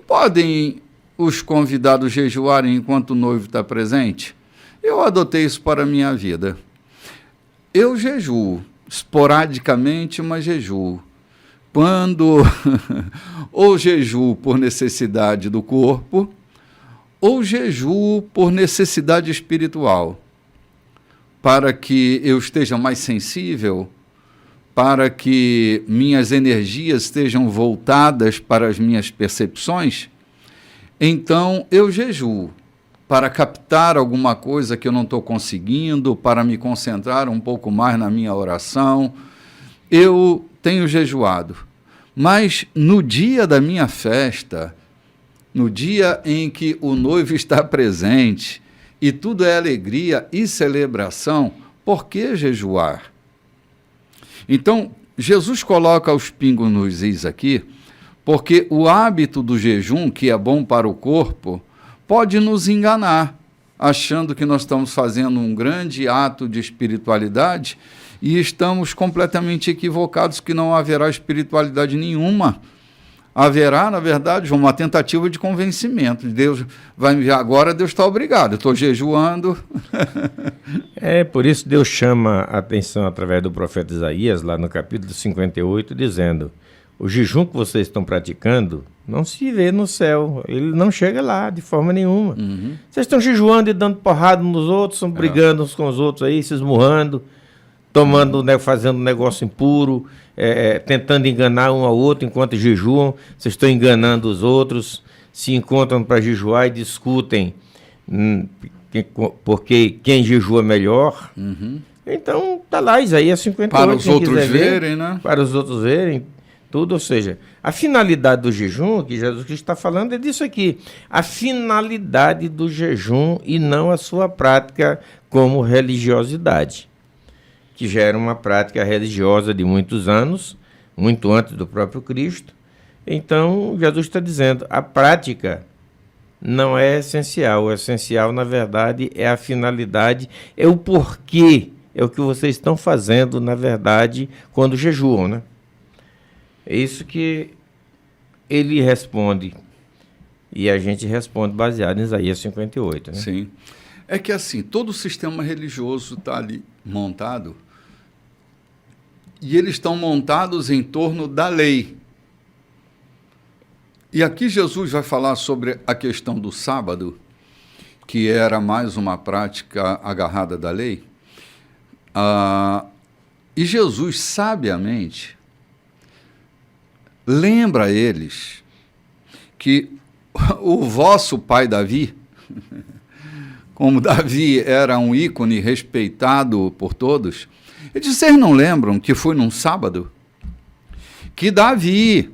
Podem os convidados jejuarem enquanto o noivo está presente? Eu adotei isso para a minha vida. Eu jejuo, esporadicamente, mas jejuo. Quando ou jejuo por necessidade do corpo, ou jejuo por necessidade espiritual, para que eu esteja mais sensível, para que minhas energias estejam voltadas para as minhas percepções, então eu jejuo para captar alguma coisa que eu não estou conseguindo, para me concentrar um pouco mais na minha oração. Eu tenho jejuado, mas no dia da minha festa, no dia em que o noivo está presente e tudo é alegria e celebração, por que jejuar? Então, Jesus coloca os pingos nos is aqui, porque o hábito do jejum, que é bom para o corpo, pode nos enganar, achando que nós estamos fazendo um grande ato de espiritualidade e estamos completamente equivocados, que não haverá espiritualidade nenhuma. Haverá, na verdade, uma tentativa de convencimento. Deus vai enviar agora, Deus está obrigado, eu estou jejuando. Por isso Deus chama a atenção através do profeta Isaías, lá no capítulo 58, dizendo: o jejum que vocês estão praticando não se vê no céu, ele não chega lá de forma nenhuma. Vocês estão jejuando e dando porrada uns nos outros, estão brigando uns com os outros aí, se esmurrando, tomando, fazendo um negócio impuro, tentando enganar um ao outro enquanto jejuam. Vocês estão enganando os outros, se encontram para jejuar e discutem porque quem jejua melhor. Então, está lá Isaías 58. Para os outros verem, né? Para os outros verem tudo, ou seja, a finalidade do jejum, que Jesus Cristo está falando, é disso aqui. A finalidade do jejum e não a sua prática como religiosidade, que já era uma prática religiosa de muitos anos, muito antes do próprio Cristo. Então, Jesus está dizendo, a prática não é essencial. O essencial, na verdade, é a finalidade, é o porquê, é o que vocês estão fazendo, na verdade, quando jejuam, né? É isso que ele responde, e a gente responde baseado em Isaías 58. Né? Sim. É que assim, todo o sistema religioso está ali montado, e eles estão montados em torno da lei. E aqui Jesus vai falar sobre a questão do sábado, que era mais uma prática agarrada da lei. E Jesus, sabiamente, lembra a eles que o vosso pai Davi, como Davi era um ícone respeitado por todos, ele disse: vocês não lembram que foi num sábado que Davi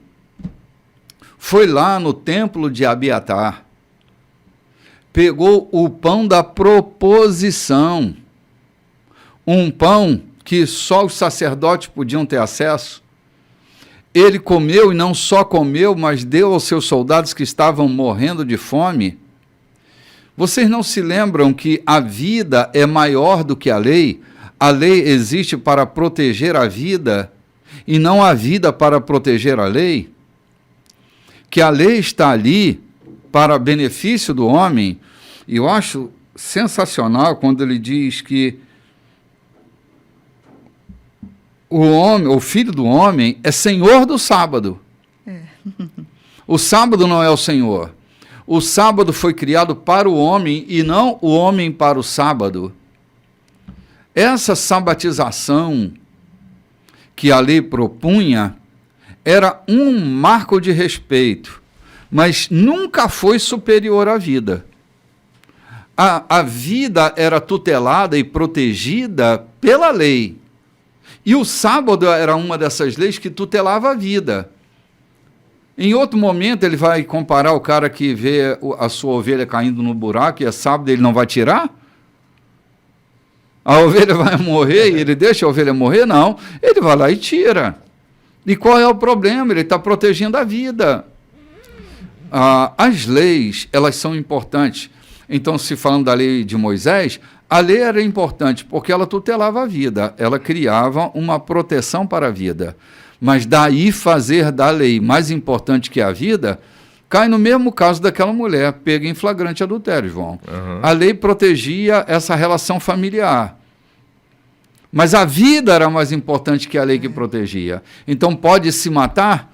foi lá no templo de Abiatar, pegou o pão da proposição, um pão que só os sacerdotes podiam ter acesso. Ele comeu, e não só comeu, mas deu aos seus soldados que estavam morrendo de fome. Vocês não se lembram que a vida é maior do que a lei? A lei existe para proteger a vida e não a vida para proteger a lei? Que a lei está ali para benefício do homem. E eu acho sensacional quando ele diz que o filho do homem é senhor do sábado. O sábado não é o senhor. O sábado foi criado para o homem e não o homem para o sábado. Essa sabatização que a lei propunha era um marco de respeito, mas nunca foi superior à vida. A vida era tutelada e protegida pela lei. E o sábado era uma dessas leis que tutelava a vida. Em outro momento, ele vai comparar o cara que vê a sua ovelha caindo no buraco e é sábado, ele não vai tirar? A ovelha vai morrer e ele deixa a ovelha morrer? Não, ele vai lá e tira. E qual é o problema? Ele está protegendo a vida. As leis, elas são importantes. Então, se falando da lei de Moisés, a lei era importante porque ela tutelava a vida, ela criava uma proteção para a vida. Mas daí fazer da lei mais importante que a vida, cai no mesmo caso daquela mulher pega em flagrante adultério, João. Uhum. A lei protegia essa relação familiar. Mas a vida era mais importante que a lei que protegia. Então, pode se matar?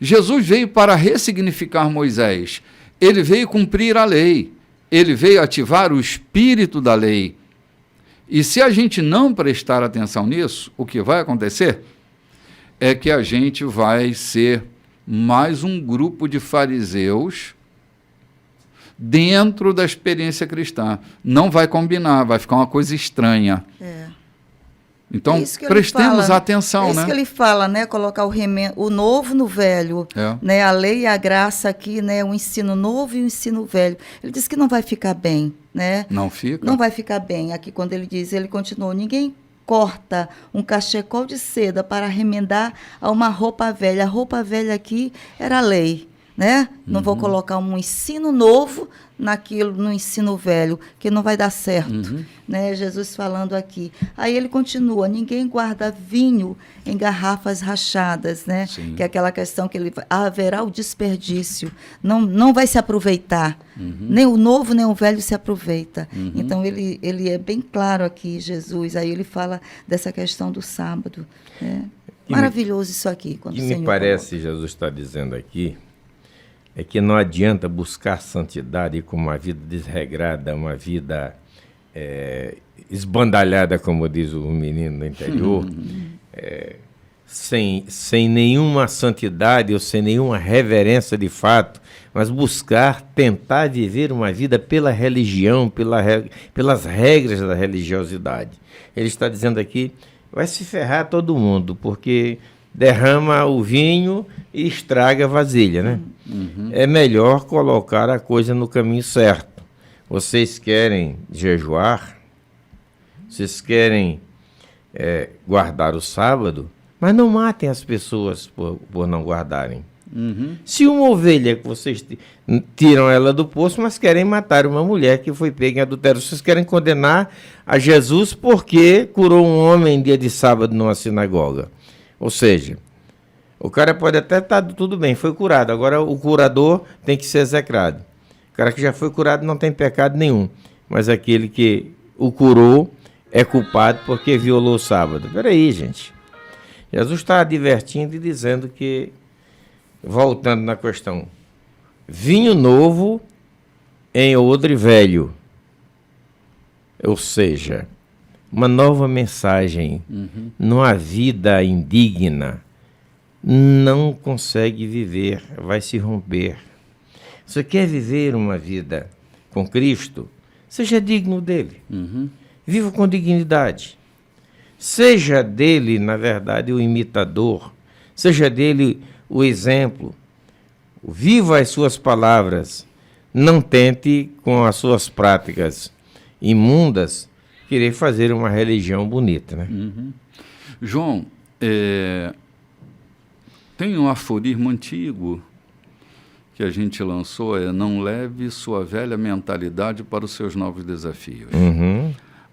Jesus veio para ressignificar Moisés. Ele veio cumprir a lei. Ele veio ativar o espírito da lei. E se a gente não prestar atenção nisso, o que vai acontecer é que a gente vai ser mais um grupo de fariseus dentro da experiência cristã. Não vai combinar, vai ficar uma coisa estranha. Então, prestemos atenção, né? É isso que ele fala, né? Colocar o novo no velho, né? A lei e a graça aqui, né? O ensino novo e o ensino velho. Ele diz que não vai ficar bem, né? Não fica? Não vai ficar bem. Aqui, quando ele diz, ele continuou, ninguém corta um cachecol de seda para remendar a uma roupa velha. A roupa velha aqui era a lei, né? Não vou colocar um ensino novo no ensino velho, que não vai dar certo, né? Jesus falando aqui. Aí ele continua, ninguém guarda vinho em garrafas rachadas, né? Sim. Que é aquela questão que haverá o desperdício, não vai se aproveitar, nem o novo nem o velho se aproveita. Então ele é bem claro aqui, Jesus, aí ele fala dessa questão do sábado, né? Maravilhoso isso aqui. Quando o Senhor me parece, coloca. Jesus está dizendo aqui, é que não adianta buscar santidade com uma vida desregrada, uma vida esbandalhada, como diz o menino do interior, sem nenhuma santidade ou sem nenhuma reverência de fato, mas tentar viver uma vida pela religião, pelas regras da religiosidade. Ele está dizendo aqui, vai se ferrar todo mundo, porque derrama o vinho e estraga a vasilha, né? É melhor colocar a coisa no caminho certo. Vocês querem jejuar? Vocês querem guardar o sábado? Mas não matem as pessoas por não guardarem. Se uma ovelha que vocês tiram ela do poço, mas querem matar uma mulher que foi pega em adultério, vocês querem condenar a Jesus porque curou um homem dia de sábado numa sinagoga. Ou seja, o cara pode até estar tudo bem, foi curado. Agora o curador tem que ser execrado. O cara que já foi curado não tem pecado nenhum. Mas aquele que o curou é culpado porque violou o sábado. Peraí, gente. Jesus está advertindo e dizendo que, voltando na questão, vinho novo em odre velho. Ou seja, uma nova mensagem, numa vida indigna, não consegue viver, vai se romper. Você quer viver uma vida com Cristo? Seja digno dele. Viva com dignidade. Seja dele, na verdade, o imitador. Seja dele o exemplo. Viva as suas palavras. Não tente, com as suas práticas imundas, querer fazer uma religião bonita, né? João, tem um aforismo antigo que a gente lançou, não leve sua velha mentalidade para os seus novos desafios.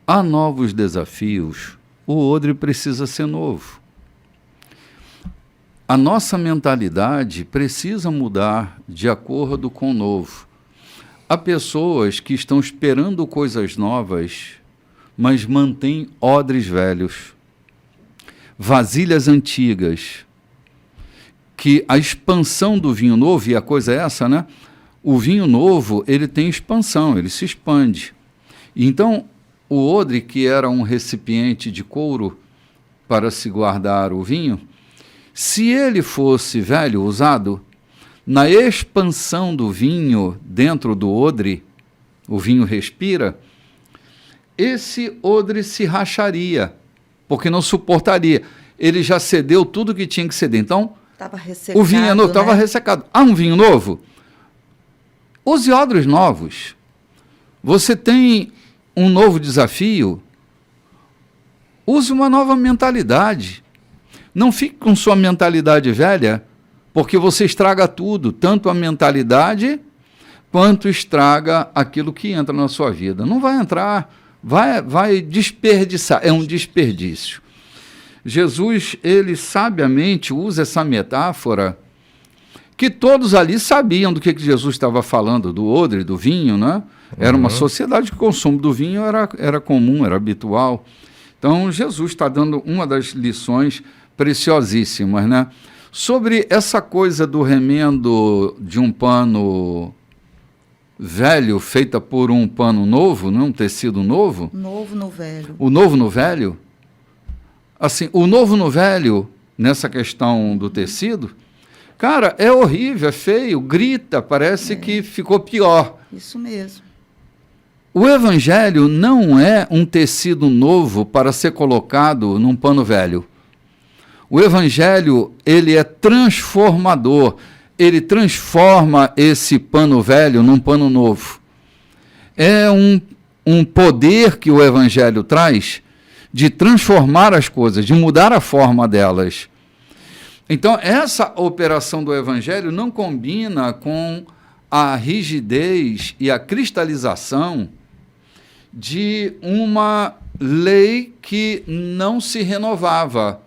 Há novos desafios, o odre precisa ser novo. A nossa mentalidade precisa mudar de acordo com o novo. Há pessoas que estão esperando coisas novas, mas mantêm odres velhos, vasilhas antigas, que a expansão do vinho novo, e a coisa é essa, né? O vinho novo, ele tem expansão, ele se expande. Então, o odre, que era um recipiente de couro para se guardar o vinho, se ele fosse velho, usado, na expansão do vinho dentro do odre, o vinho respira, esse odre se racharia, porque não suportaria. Ele já cedeu tudo que tinha que ceder. Então, o vinho é novo, estava ressecado. Um vinho novo? Use odres novos. Você tem um novo desafio? Use uma nova mentalidade. Não fique com sua mentalidade velha, porque você estraga tudo, tanto a mentalidade quanto estraga aquilo que entra na sua vida. Não vai entrar, vai desperdiçar, é um desperdício. Jesus, ele sabiamente usa essa metáfora, que todos ali sabiam do que Jesus estava falando, do odre, do vinho, né? Era uma sociedade que o consumo do vinho era comum, era habitual. Então, Jesus está dando uma das lições preciosíssimas, né? Sobre essa coisa do remendo de um pano velho, feita por um pano novo, não um tecido novo. Novo no velho. O novo no velho. Assim, o novo no velho, nessa questão do tecido, cara, é horrível, é feio, grita, parece que ficou pior. Isso mesmo. O evangelho não é um tecido novo para ser colocado num pano velho. O evangelho, ele é transformador. Ele transforma esse pano velho num pano novo. É um poder que o evangelho traz de transformar as coisas, de mudar a forma delas. Então, essa operação do evangelho não combina com a rigidez e a cristalização de uma lei que não se renovava.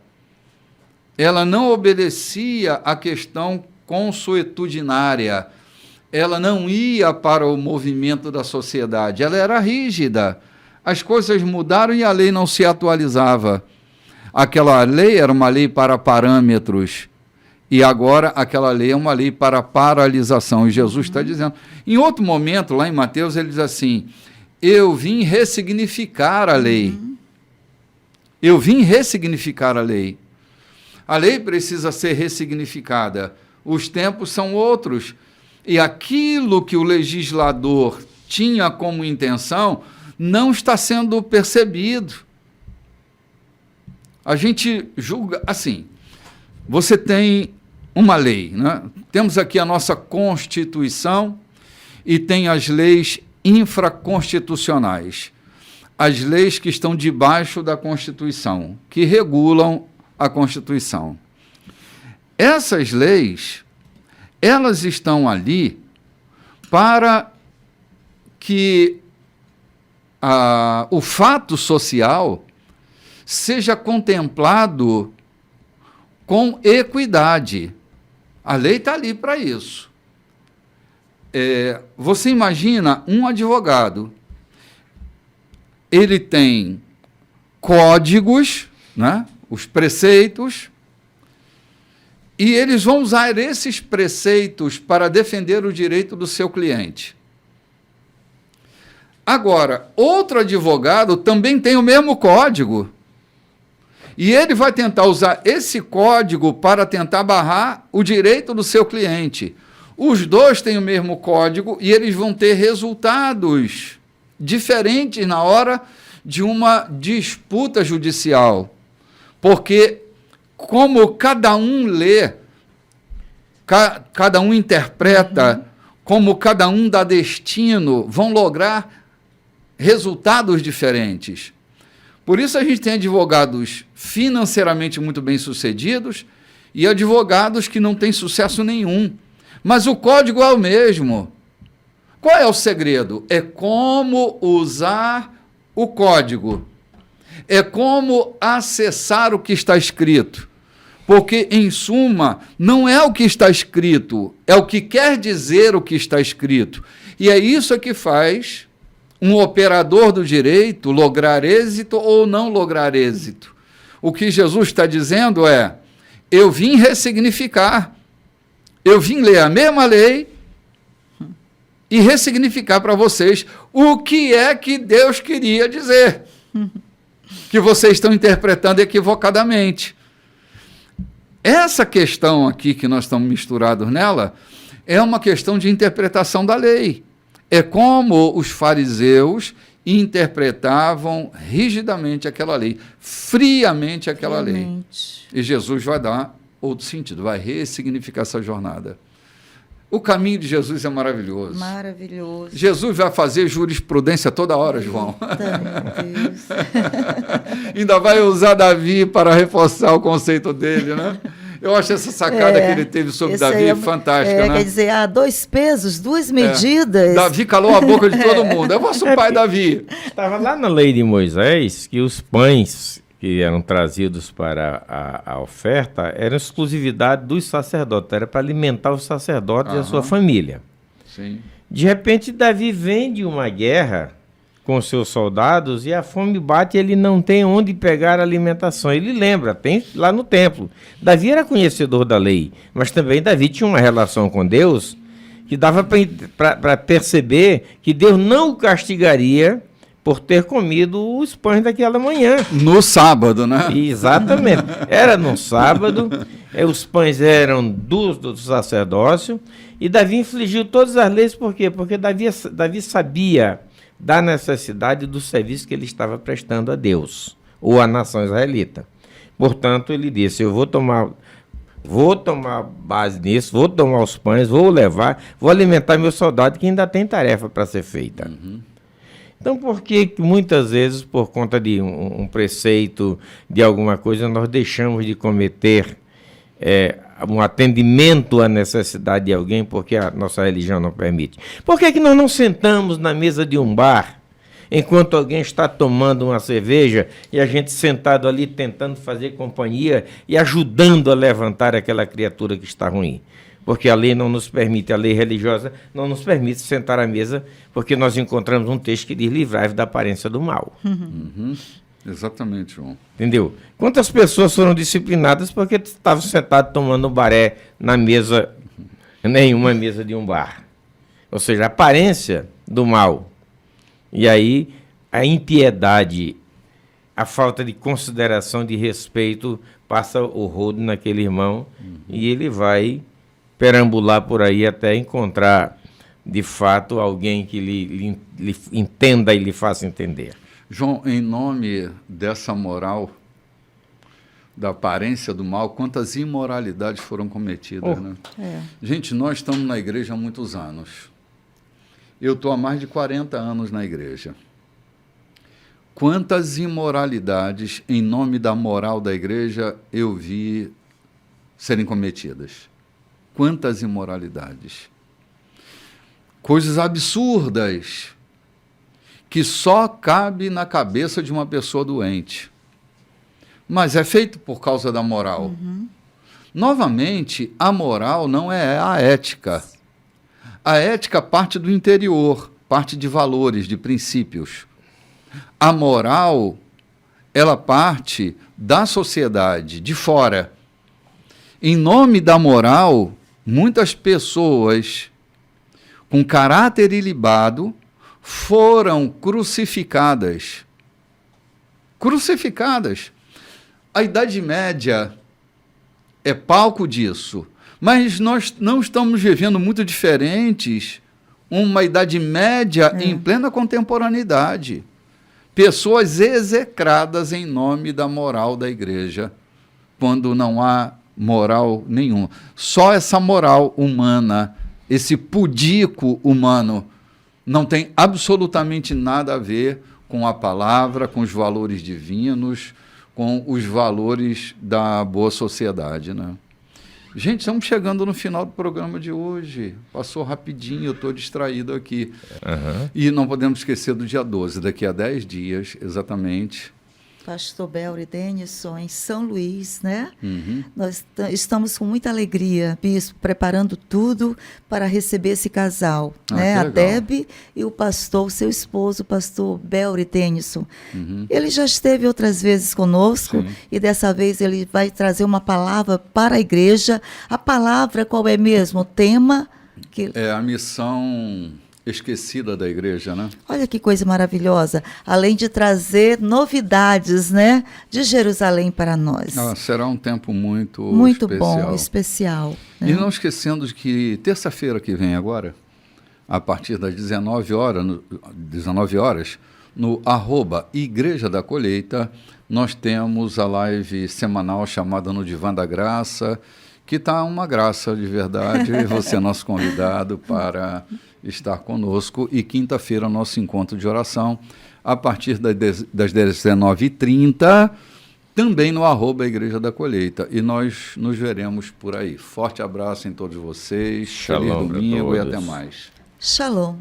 Ela não obedecia à questão consuetudinária, ela não ia para o movimento da sociedade, ela era rígida. As coisas mudaram e a lei não se atualizava. Aquela lei era uma lei para parâmetros, e agora aquela lei é uma lei para paralisação. E Jesus está dizendo. Em outro momento, lá em Mateus, ele diz assim: eu vim ressignificar a lei. Eu vim ressignificar a lei. A lei precisa ser ressignificada. Os tempos são outros. E aquilo que o legislador tinha como intenção não está sendo percebido. A gente julga assim. Você tem uma lei, né? Temos aqui a nossa Constituição e tem as leis infraconstitucionais. As leis que estão debaixo da Constituição, que regulam a Constituição. Essas leis, elas estão ali para que o fato social seja contemplado com equidade. A lei está ali para isso. Você imagina um advogado, ele tem códigos, né, os preceitos, e eles vão usar esses preceitos para defender o direito do seu cliente. Agora, outro advogado também tem o mesmo código, e ele vai tentar usar esse código para tentar barrar o direito do seu cliente. Os dois têm o mesmo código e eles vão ter resultados diferentes na hora de uma disputa judicial. Porque, como cada um lê, cada um interpreta, como cada um dá destino, vão lograr resultados diferentes. Por isso a gente tem advogados financeiramente muito bem-sucedidos e advogados que não têm sucesso nenhum. Mas o código é o mesmo. Qual é o segredo? É como usar o código. É como acessar o que está escrito. Porque, em suma, não é o que está escrito, é o que quer dizer o que está escrito. E é isso que faz um operador do direito lograr êxito ou não lograr êxito. O que Jesus está dizendo é: eu vim ressignificar, eu vim ler a mesma lei e ressignificar para vocês o que é que Deus queria dizer, que vocês estão interpretando equivocadamente. Essa questão aqui que nós estamos misturados nela é uma questão de interpretação da lei. É como os fariseus interpretavam rigidamente aquela lei, friamente aquela lei. E Jesus vai dar outro sentido, vai ressignificar essa jornada. O caminho de Jesus é maravilhoso. Maravilhoso. Jesus vai fazer jurisprudência toda hora, João. Meu Deus. Ainda vai usar Davi para reforçar o conceito dele, né? Eu acho essa sacada que ele teve sobre Davi fantástica, né? Quer dizer, há 2 pesos, 2 medidas. Davi calou a boca de todo mundo. É o vosso pai, Davi. Estava lá na lei de Moisés que os pães que eram trazidos para a oferta eram exclusividade dos sacerdotes, era para alimentar os sacerdotes e a sua família. Sim. De repente, Davi vem de uma guerra com seus soldados e a fome bate e ele não tem onde pegar a alimentação. Ele lembra, tem lá no templo. Davi era conhecedor da lei, mas também Davi tinha uma relação com Deus que dava para perceber que Deus não o castigaria por ter comido os pães daquela manhã. No sábado, né? Exatamente. Era no sábado, os pães eram do sacerdócio, e Davi infligiu todas as leis, por quê? Porque Davi sabia da necessidade do serviço que ele estava prestando a Deus, ou à nação israelita. Portanto, ele disse, eu vou tomar base nisso, vou tomar os pães, vou levar, vou alimentar meu soldado que ainda tem tarefa para ser feita. Então, por que muitas vezes, por conta de um preceito, de alguma coisa, nós deixamos de cometer um atendimento à necessidade de alguém porque a nossa religião não permite? Por que nós não sentamos na mesa de um bar enquanto alguém está tomando uma cerveja e a gente sentado ali tentando fazer companhia e ajudando a levantar aquela criatura que está ruim? Porque a lei não nos permite, a lei religiosa não nos permite sentar à mesa, porque nós encontramos um texto que diz livrai-vos da aparência do mal. Exatamente, João. Entendeu? Quantas pessoas foram disciplinadas porque estavam sentados tomando baré na mesa, nenhuma mesa de um bar? Ou seja, a aparência do mal. E aí, a impiedade, a falta de consideração, de respeito, passa o rodo naquele irmão e ele vai perambular por aí até encontrar, de fato, alguém que lhe entenda e lhe faça entender. João, em nome dessa moral, da aparência do mal, quantas imoralidades foram cometidas, né? Gente, nós estamos na igreja há muitos anos. Eu estou há mais de 40 anos na igreja. Quantas imoralidades, em nome da moral da igreja, eu vi serem cometidas? Quantas imoralidades? Coisas absurdas que só cabe na cabeça de uma pessoa doente. Mas é feito por causa da moral. Novamente, a moral não é a ética. A ética parte do interior, parte de valores, de princípios. A moral, ela parte da sociedade, de fora. Em nome da moral, muitas pessoas com caráter ilibado foram crucificadas. Crucificadas. A Idade Média é palco disso, mas nós não estamos vivendo muito diferentes uma Idade Média em plena contemporaneidade. Pessoas execradas em nome da moral da igreja, quando não há moral nenhuma. Só essa moral humana, esse pudico humano, não tem absolutamente nada a ver com a palavra, com os valores divinos, com os valores da boa sociedade, né? Gente, estamos chegando no final do programa de hoje. Passou rapidinho, eu estou distraído aqui. E não podemos esquecer do dia 12, daqui a 10 dias, exatamente. Pastor Belri Denison, em São Luís, né? Nós estamos com muita alegria, Bispo, preparando tudo para receber esse casal, né? A Deb e o pastor, seu esposo, o pastor Belri Denison. Ele já esteve outras vezes conosco e dessa vez ele vai trazer uma palavra para a igreja. A palavra qual é mesmo? O tema? É a missão esquecida da igreja, né? Olha que coisa maravilhosa. Além de trazer novidades, né, de Jerusalém para nós. Será um tempo muito especial. Bom, especial. Né? E não esquecendo de que terça-feira que vem agora, a partir das 19 horas, no @Igreja da Colheita, nós temos a live semanal chamada No Divã da Graça, que está uma graça de verdade. Você é nosso convidado para estar conosco. E quinta-feira, nosso encontro de oração, a partir das 19h30, também no @Igreja da Colheita. E nós nos veremos por aí. Forte abraço em todos vocês. Shalom, feliz domingo e todos. até mais. Shalom.